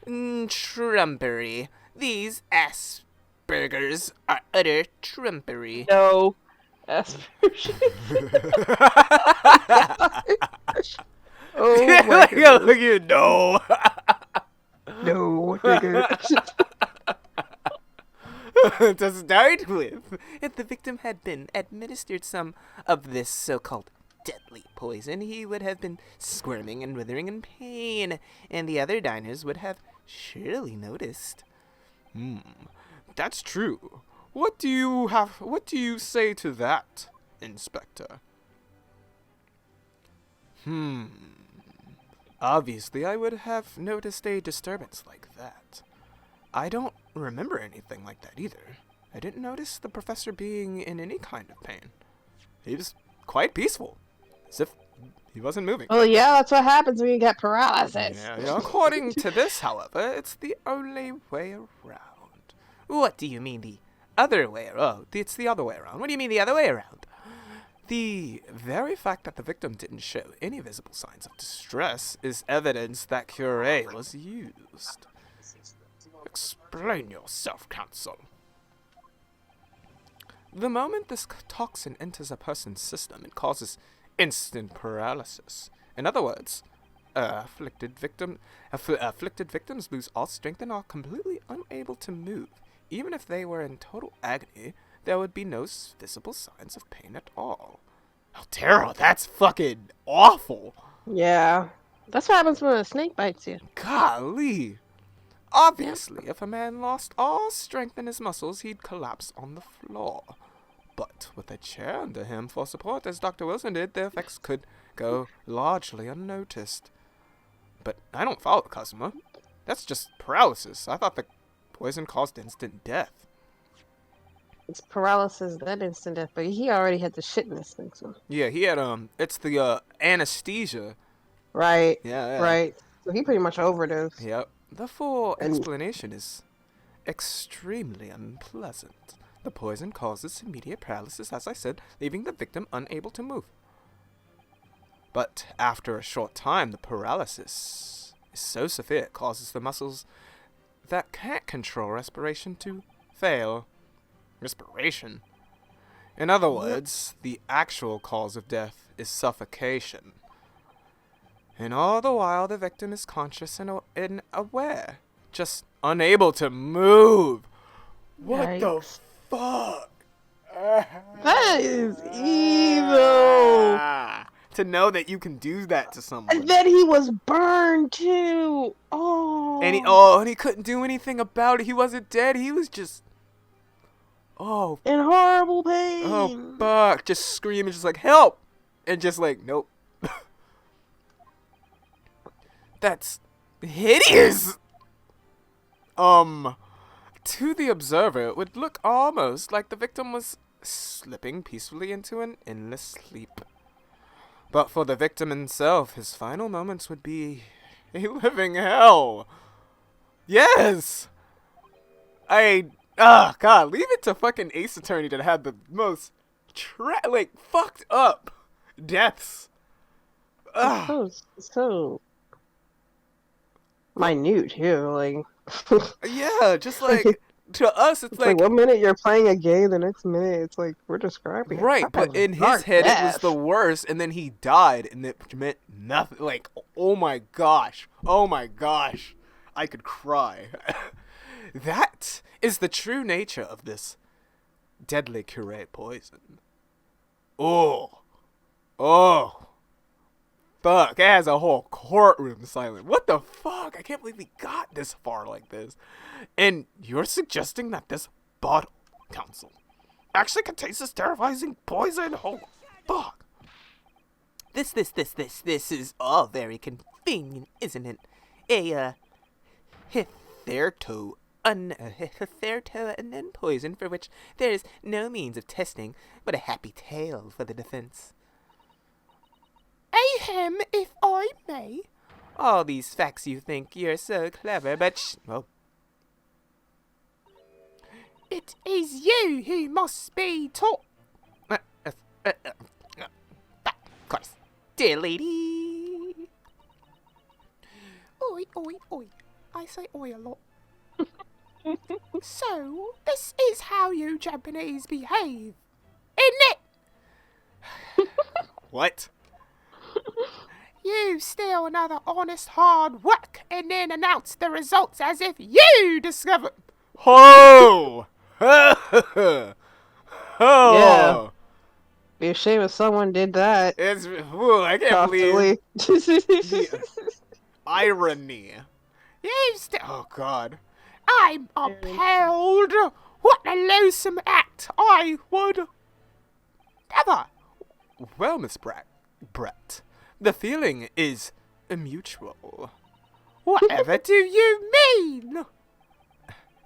Trumpery. These Aspergers are utter trumpery. No. Aspersion. Oh my goodness. Look at you, no. No, nigga. To start with, if the victim had been administered some of this so-called deadly poison, he would have been squirming and writhing in pain, and the other diners would have surely noticed. That's true. What do you say to that, Inspector? Obviously, I would have noticed a disturbance like that. I don't remember anything like that either. I didn't notice the professor being in any kind of pain. He was quite peaceful, as if he wasn't moving. Well, yeah, that's what happens when you get paralysis. Yeah. According to this, however, it's the only way around. What do you mean the other way around? Oh, it's the other way around. What do you mean the other way around? The very fact that the victim didn't show any visible signs of distress is evidence that curare was used. Explain yourself, Counsel. The moment this toxin enters a person's system, it causes instant paralysis. In other words, afflicted victims lose all strength and are completely unable to move. Even if they were in total agony, there would be no visible signs of pain at all. Oh, Tara, that's fucking awful. Yeah. That's what happens when a snake bites you. Golly. Obviously, if a man lost all strength in his muscles, he'd collapse on the floor. But with a chair under him for support, as Dr. Wilson did, the effects could go largely unnoticed. But I don't follow the customer. That's just paralysis. I thought the poison caused instant death. It's paralysis, that instant death, but he already had the shit in his thing, so. Yeah, he had, it's the, anesthesia. Right. Yeah. Right. So he pretty much overdosed. Yep. The full explanation is extremely unpleasant. The poison causes immediate paralysis, as I said, leaving the victim unable to move. But after a short time, the paralysis is so severe it causes the muscles that can't control respiration to fail. Respiration? In other words, the actual cause of death is suffocation. And all the while, the victim is conscious and aware, just unable to move. What the fuck? That is evil. To know that you can do that to someone. And then he was burned too. Oh. And he couldn't do anything about it. He wasn't dead. He was just in horrible pain. Oh fuck. Just screaming, just like, help! And just like, nope. That's hideous! To the observer, it would look almost like the victim was slipping peacefully into an endless sleep. But for the victim himself, his final moments would be a living hell. Yes! God, leave it to fucking Ace Attorney to have the most, fucked up deaths. So minute too, like. Yeah, just like to us, it's like 1 minute you're playing a game, the next minute it's like we're describing it. Right, but in his head it was the worst, and then he died, and it meant nothing. Like, oh my gosh, I could cry. That is the true nature of this deadly curate poison. Oh. Fuck, it has a whole courtroom silent. What the fuck? I can't believe we got this far like this. And you're suggesting that this bottle, counsel, actually contains this terrifying poison? Oh, fuck. This is all very convenient, isn't it? A, hitherto unknown poison for which there is no means of testing, but a happy tale for the defense. Ahem, if I may. All these facts you think you're so clever, but it is you who must be taught. Of course, dear lady. Oi. I say oi a lot. So, this is how you Japanese behave, isn't it? What? You steal another honest hard work and then announce the results as if you discovered. Ho! Yeah. Be a shame if someone did that. I can't believe the irony. Oh God. I'm appalled. What a loathsome act. I would never. Well, Miss Brett, the feeling is mutual. Whatever do you mean?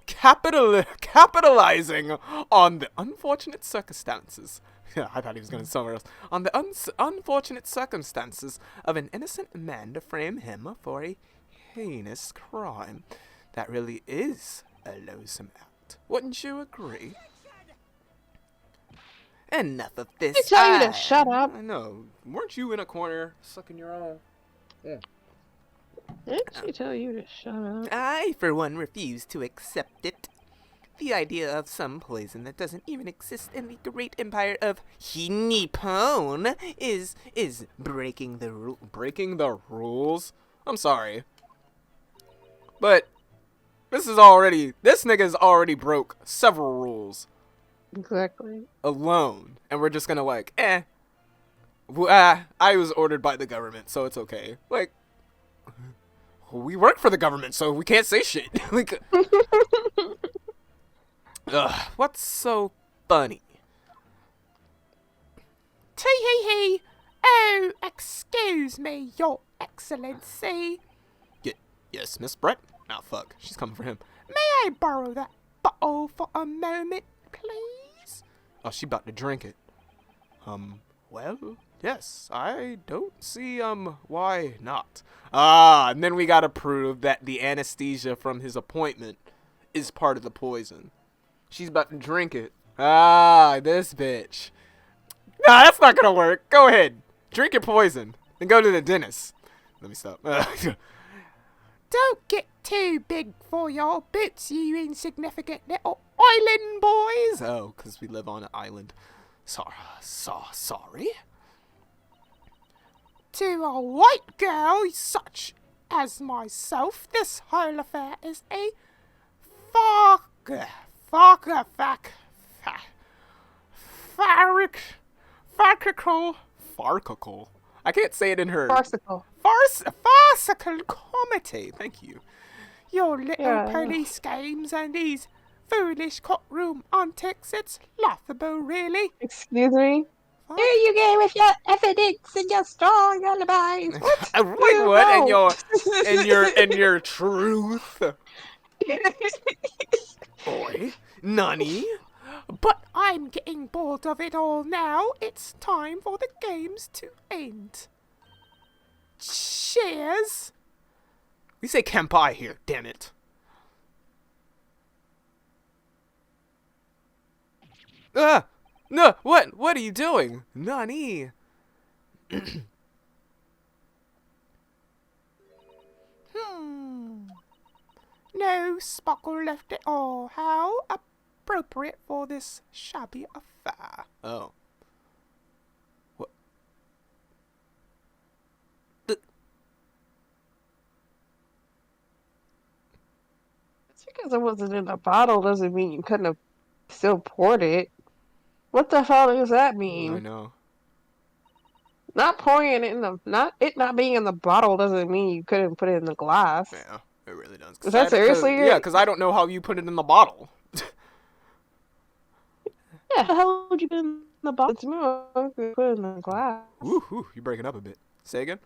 Capitalizing on the unfortunate circumstances. Yeah, I thought he was going somewhere else. On the unfortunate circumstances of an innocent man to frame him for a heinous crime. That really is a loathsome act. Wouldn't you agree? Enough of this. I tell you to shut up. I know. Weren't you in a corner sucking your own? Yeah. Didn't she tell you to shut up? I, for one, refuse to accept it. The idea of some poison that doesn't even exist in the great empire of Nippon is breaking the rules. I'm sorry, but this nigga's already broke several rules. Exactly. Alone, and we're just gonna I was ordered by the government, so it's okay. Like, we work for the government, so we can't say shit. Like, what's so funny? Tee-hee-hee. Oh, excuse me, Your Excellency. Yes, Miss Brett? Ah, fuck. She's coming for him. May I borrow that bottle for a moment, please? Oh, she about to drink it. Well, yes, I don't see, why not? Ah, and then we gotta prove that the anesthesia from his appointment is part of the poison. She's about to drink it. Ah, this bitch. Nah, that's not gonna work. Go ahead. Drink your poison. Then go to the dentist. Let me stop. Don't get too big for your boots, you insignificant little island boys. Oh, because we live on an island. Sorry. To a white girl such as myself, this whole affair is a farcical. I can't say it in her. Farcical. Farcical comedy. Thank you. Your little police games and these foolish courtroom antics, it's laughable, really. Excuse me? What? Here you go with your evidence and your strong alibis. Like what? And your truth. Boy, Nani. But I'm getting bored of it all now. It's time for the games to end. Cheers. We say kanpai here, damn it. No, what are you doing? Nani? No sparkle left at all. How appropriate for this shabby affair. Oh. What? Just because it wasn't in a bottle doesn't mean you couldn't have still poured it. What the hell does that mean? I know. Not pouring it in the not being in the bottle doesn't mean you couldn't put it in the glass. Yeah, it really does. Is that seriously? Yeah, because I don't know how you put it in the bottle. Yeah, how the hell would you put it in the bottle? It's more likely to put it in the glass. Ooh, you're breaking up a bit. Say again?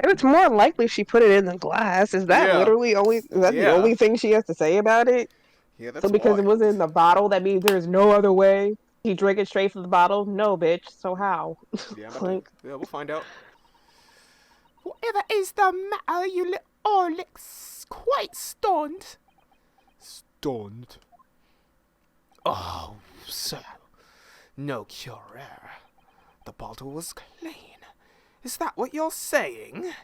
It's more likely she put it in the glass. Is that literally the only thing she has to say about it? Yeah, that's So because wild. it wasn't in the bottle, that means there's no other way? He drank it straight from the bottle? No, bitch. So how? Yeah, we'll find out. Whatever is the matter, you look quite stunned. Stunned? Oh, so no cure. The bottle was clean. Is that what you're saying?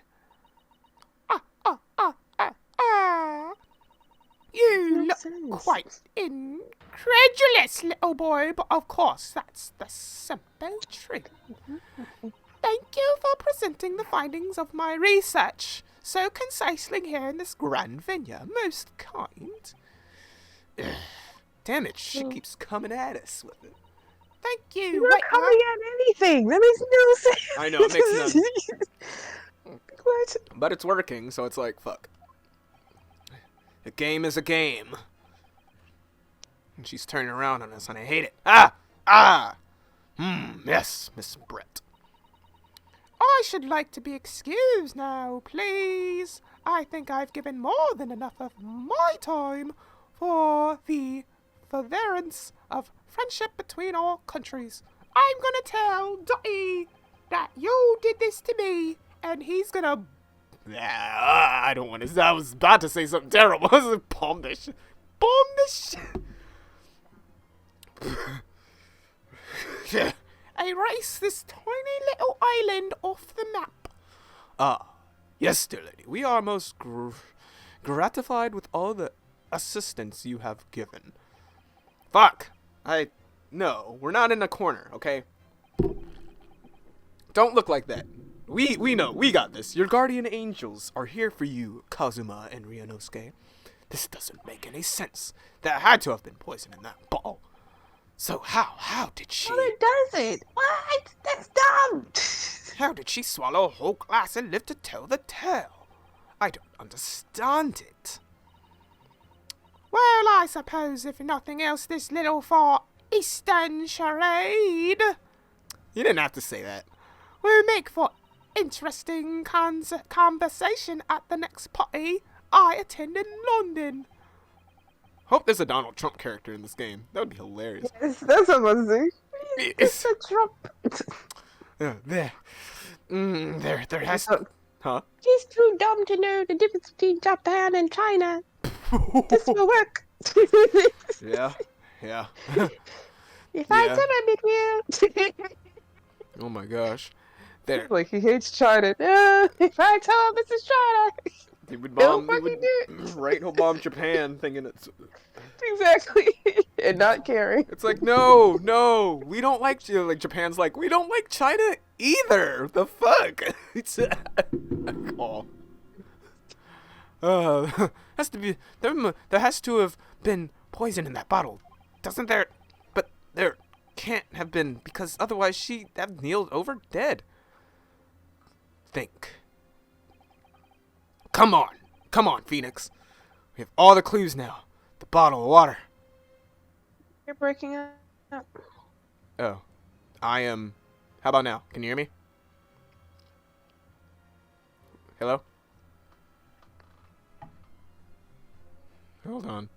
You look quite incredulous, little boy, but of course that's the simple truth. Thank you for presenting the findings of my research so concisely here in this grand venue. Most kind. Damn it, she keeps coming at us with it. Thank you. You're not coming at anything. That makes no sense. I know, it makes none. What? But it's working, so it's like, fuck. A game is a game. And she's turning around on us, and I hate it. Yes, Miss Brett. I should like to be excused now, please. I think I've given more than enough of my time for the furtherance of friendship between our countries. I'm gonna tell Dottie that you did this to me, and he's gonna... I don't want to... I was about to say something terrible. I was like, bomb this shit. Bomb this shit. Erase this tiny little island off the map. Yes, dear lady. We are most gratified with all the assistance you have given. Fuck. No, we're not in a corner, okay? Don't look like that. We know, we got this. Your guardian angels are here for you, Kazuma and Ryunosuke. This doesn't make any sense. There had to have been poison in that bottle. So how did she... Well, it doesn't. What? That's dumb. How did she swallow a whole glass and live to tell the tale? I don't understand it. Well, I suppose if nothing else, this little Far Eastern charade. You didn't have to say that. Will make for interesting conversation at the next party I attend in London. Hope there's a Donald Trump character in this game. That would be hilarious. Yes, that's what I'm saying. It's a Trump. There has... Huh? She's too dumb to know the difference between Japan and China. This will work. Yeah. If I tell him it will. Oh my gosh. There. Like, he hates China. If I tell him this is China. He would He'll bomb. fucking do it. Right, he'll bomb Japan, thinking it's. Exactly. And not caring. It's like no, we don't like Japan's like we don't like China either. The fuck? It's oh. Has to be there has to have been poison in that bottle, doesn't there? But there can't have been because otherwise she'd have kneeled over dead. Think. Come on, Phoenix. We have all the clues now. The bottle of water. You're breaking up. Oh, I am. How about now? Can you hear me? Hello? Hold on.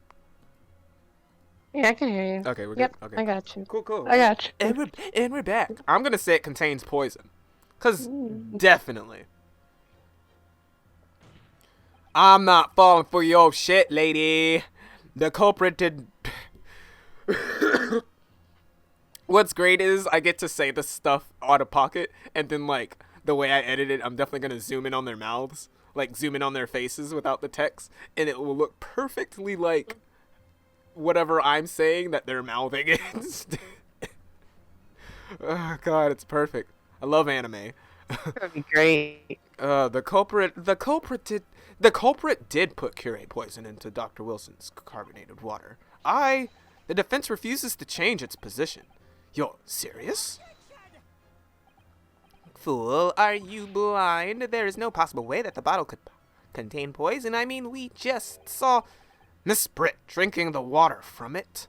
Yeah, I can hear you. Okay, we're Yep, good. Okay. I got you. Cool. I got you. And we're back. I'm gonna say it contains poison. 'Cause definitely. I'm not falling for your shit, lady. The culprit did... What's great is I get to say this stuff out of pocket, and then, like, the way I edit it, I'm definitely going to zoom in on their mouths. Like, zoom in on their faces without the text, and it will look perfectly like whatever I'm saying that they're mouthing is. Oh, God, it's perfect. I love anime. That'd be great. The culprit did put curate poison into Dr. Wilson's carbonated water. The defense refuses to change its position. You're serious? Fool, are you blind? There is no possible way that the bottle could contain poison. I mean, we just saw Miss Britt drinking the water from it.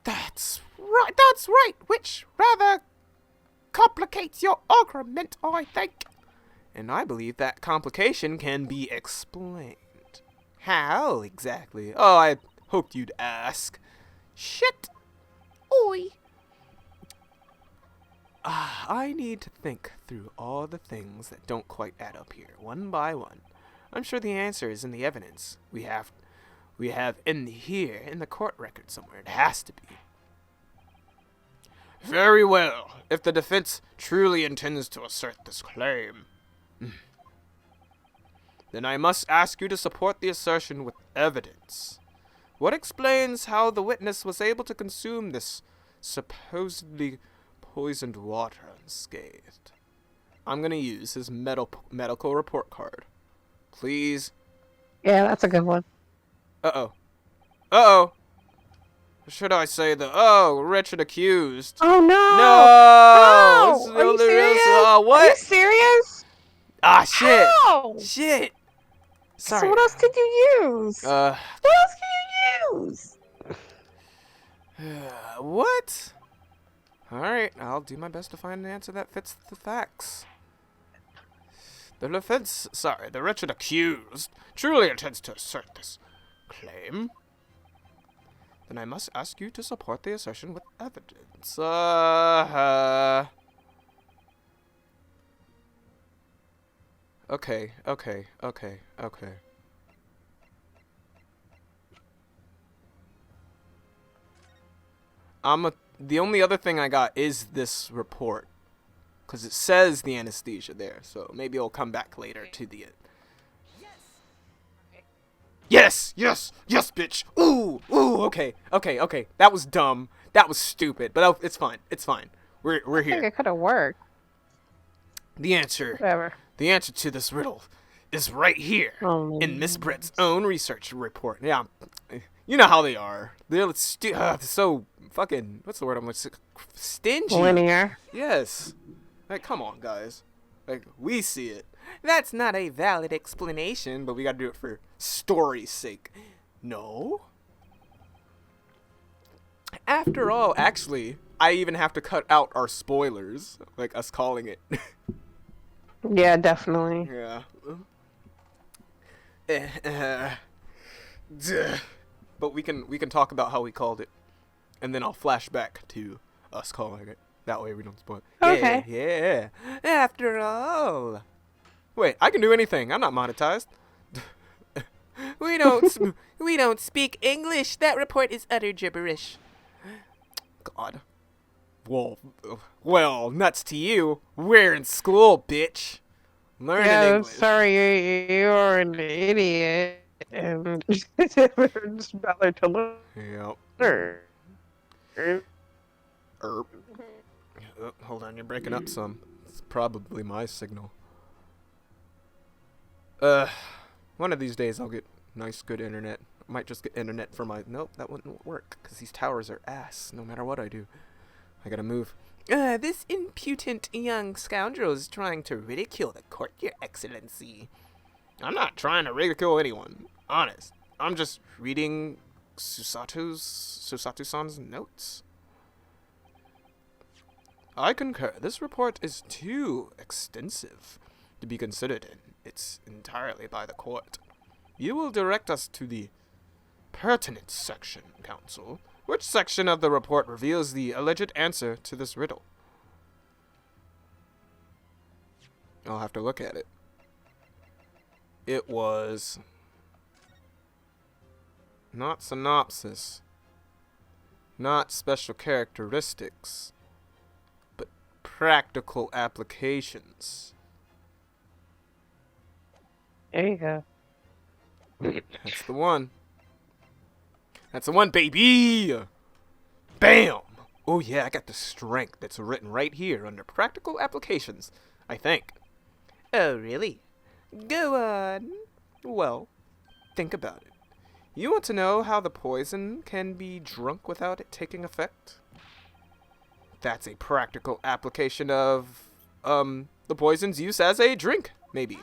That's right, which rather complicates your argument, I think. And I believe that complication can be explained. How exactly? Oh, I hoped you'd ask. Shit. Oi. I need to think through all the things that don't quite add up here, one by one. I'm sure the answer is in the evidence we have in the court record somewhere. It has to be. Very well. If the defense truly intends to assert this claim, then I must ask you to support the assertion with evidence. What explains how the witness was able to consume this supposedly poisoned water unscathed? I'm going to use his medical report card. Please. Yeah, that's a good one. Uh-oh. Should I say wretched accused? Oh, no! No! Are you serious? What? Are you serious? Ah, shit! How? Shit! Sorry. So what else could you use? Uh... What else can you use? What? Alright, I'll do my best to find an answer that fits the facts. The wretched accused truly intends to assert this claim. Then I must ask you to support the assertion with evidence. Okay. The only other thing I got is this report. Because it says the anesthesia there, so maybe I'll come back later to the end. Yes, bitch. Ooh, okay. That was dumb. That was stupid, but it's fine. We're I here. think it could have worked. The answer Whatever. The answer to this riddle is right here in Miss Britt's own research report. Yeah, you know how they are. They're so fucking, what's the word I'm like, stingy. Linear. Yes. Like, come on, guys. Like, we see it. That's not a valid explanation, but we gotta do it for story's sake. No. After all, actually, I even have to cut out our spoilers, like us calling it. Yeah, definitely. Yeah. But we can talk about how we called it, and then I'll flash back to us calling it. That way we don't spoil it. Okay. Yeah. After all. Wait, I can do anything. I'm not monetized. We don't speak English. That report is utter gibberish. God. Well, nuts to you. We're in school, bitch. Learning Yeah, English. sorry, you're an idiot. And just bother to Yep. learn. Oh, hold on, you're breaking up some. It's probably my signal. One of these days I'll get nice, good internet. I might just get internet for my... Nope, that wouldn't work, because these towers are ass, no matter what I do. I gotta move. This impudent young scoundrel is trying to ridicule the court, your excellency. I'm not trying to ridicule anyone. Honest. I'm just reading Susatu-san's notes. I concur. This report is too extensive to be considered in its entirely by the court. You will direct us to the pertinent section, counsel. Which section of the report reveals the alleged answer to this riddle? I'll have to look at it. It was not synopsis, not special characteristics, but practical applications. There you go. That's the one. That's the one, baby! Bam! Oh yeah, I got the strength that's written right here under practical applications, I think. Oh, really? Go on. Well, think about it. You want to know how the poison can be drunk without it taking effect? That's a practical application of, the poison's use as a drink, maybe.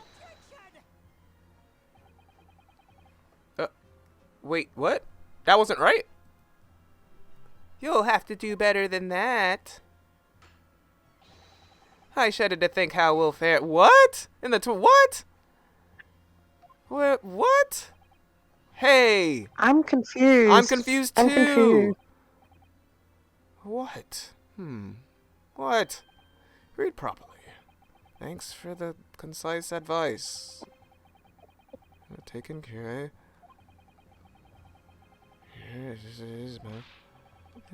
Wait, what? That wasn't right? You'll have to do better than that. I shudder to think how we'll fare. What? In the what? What? Hey! I'm confused. I'm confused too. I'm confused. What? What? Read properly. Thanks for the concise advice. Taken care.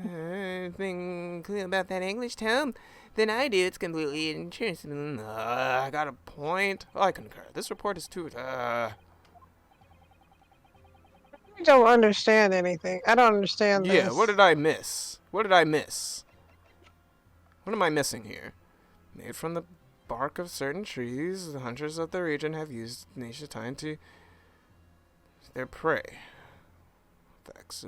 Anything clear about that English tone? Than I do. It's completely interesting. I got a point. I concur. This report is too. I don't understand anything. I don't understand this. Yeah, what did I miss? What did I miss? What am I missing here? Made from the bark of certain trees, the hunters of the region have used nature time to their prey. Effects.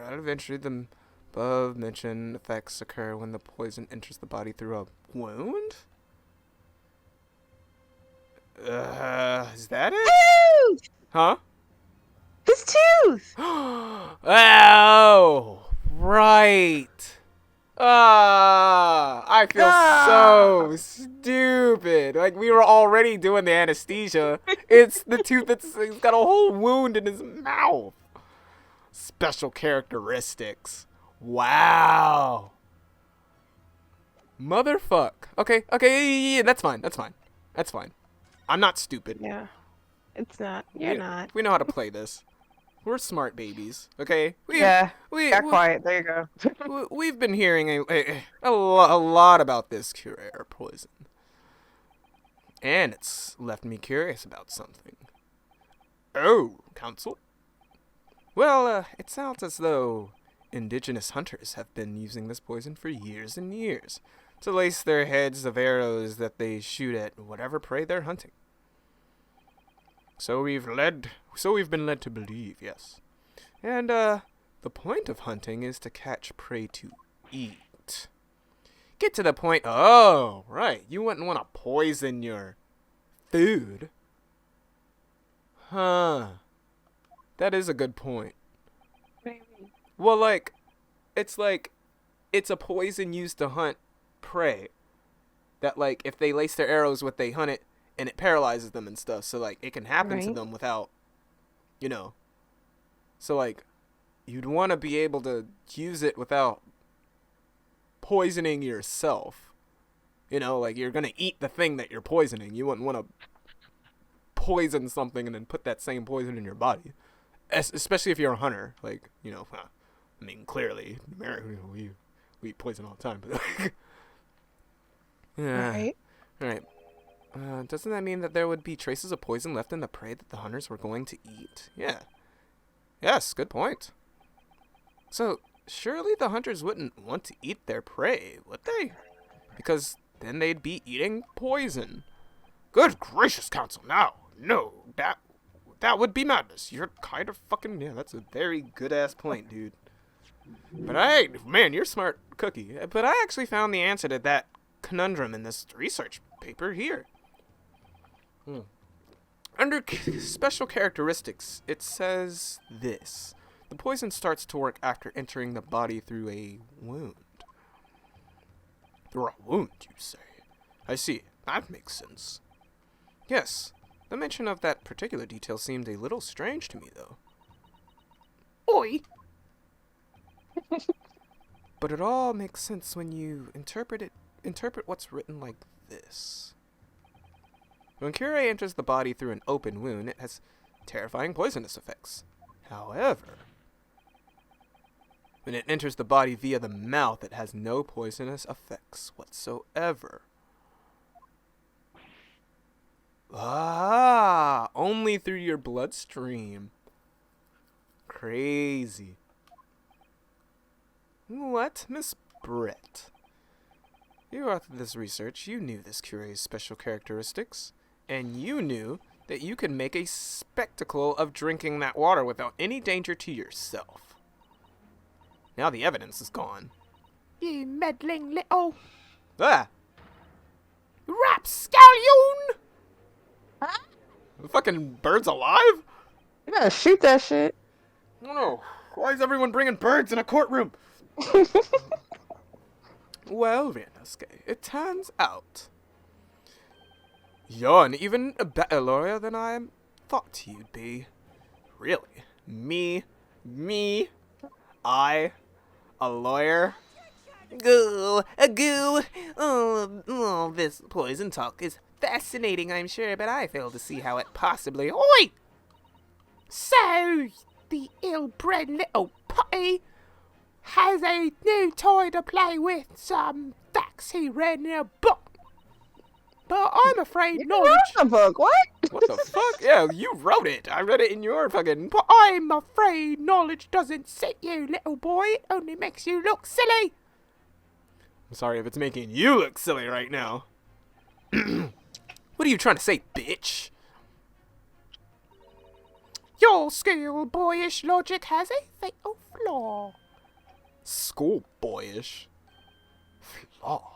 Eventually, the above mentioned effects occur when the poison enters the body through a wound? Is that it? Tooth! Huh? His tooth! Oh, right. I feel so stupid. Like, we were already doing the anesthesia. It's the tooth he's got a whole wound in his mouth. Special characteristics. Wow. Motherfuck. Okay, yeah, that's fine. I'm not stupid. Yeah. It's not. You're not. We know how to play this. We're smart babies, okay? Got quiet. There you go. We've been hearing a lot about this cure poison. And it's left me curious about something. Oh, counsel? Well, it sounds as though indigenous hunters have been using this poison for years and years to lace their heads of arrows that they shoot at whatever prey they're hunting. So we've been led to believe, yes. And, the The point of hunting is to catch prey to eat. Get to the point. Oh, right. You wouldn't want to poison your food. Huh. That is a good point. Maybe. Well, it's a poison used to hunt prey. That, like, if they lace their arrows with, they hunt it, and it paralyzes them and stuff. So, like, it can happen to them without, you know. So, like, you'd want to be able to use it without poisoning yourself. You know, like, you're going to eat the thing that you're poisoning. You wouldn't want to poison something and then put that same poison in your body. Especially if you're a hunter. Like, you know, I mean, clearly, we eat poison all the time. But, like, yeah. Right. Right. Doesn't that mean that there would be traces of poison left in the prey that the hunters were going to eat? Yeah. Yes, good point. So, surely the hunters wouldn't want to eat their prey, would they? Because then they'd be eating poison. Good gracious, Council, no, that would be madness. You're kind of fucking, yeah, that's a very good-ass point, dude. But man, you're smart cookie. But I actually found the answer to that conundrum in this research paper here. Under special characteristics, it says this. The poison starts to work after entering the body through a wound. Through a wound, you say? I see. That makes sense. Yes. The mention of that particular detail seemed a little strange to me, though. Oi! But it all makes sense when you interpret what's written like this. When Curie enters the body through an open wound, it has terrifying poisonous effects. However, when it enters the body via the mouth, it has no poisonous effects whatsoever. Ah, only through your bloodstream. Crazy. What, Miss Brett? You authored this research, you knew this Curie's special characteristics, and you knew that you could make a spectacle of drinking that water without any danger to yourself. Now the evidence is gone. You meddling little... Ah! Rapscallion! Huh? The fucking bird's alive? You gotta shoot that shit. I don't know. Why is everyone bringing birds in a courtroom? Well, Viennaske, it turns out you're an even a better lawyer than I thought you'd be. Really? Me? I? A lawyer? Goo! Oh, this poison talk is fascinating, I'm sure, but I fail to see how it possibly... Oi! So, the ill-bred little putty has a new toy to play with, some facts he read in a book. But I'm afraid You knowledge... wrote the book, what? What the fuck? Yeah, you wrote it. I read it in your fucking... But I'm afraid knowledge doesn't sit you, little boy. It only makes you look silly. I'm sorry if it's making you look silly right now. What are you trying to say, bitch? Your schoolboyish logic has a fatal flaw. Schoolboyish? Flaw?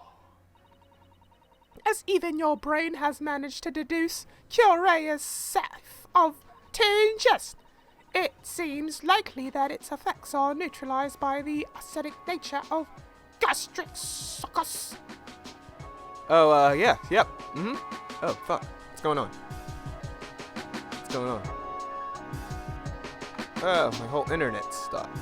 As even your brain has managed to deduce, Curious self of to ingest. It seems likely that its effects are neutralized by the acidic nature of gastric succus. Oh, yeah, yep, Oh, fuck, what's going on? What's going on? Oh, my whole internet stopped.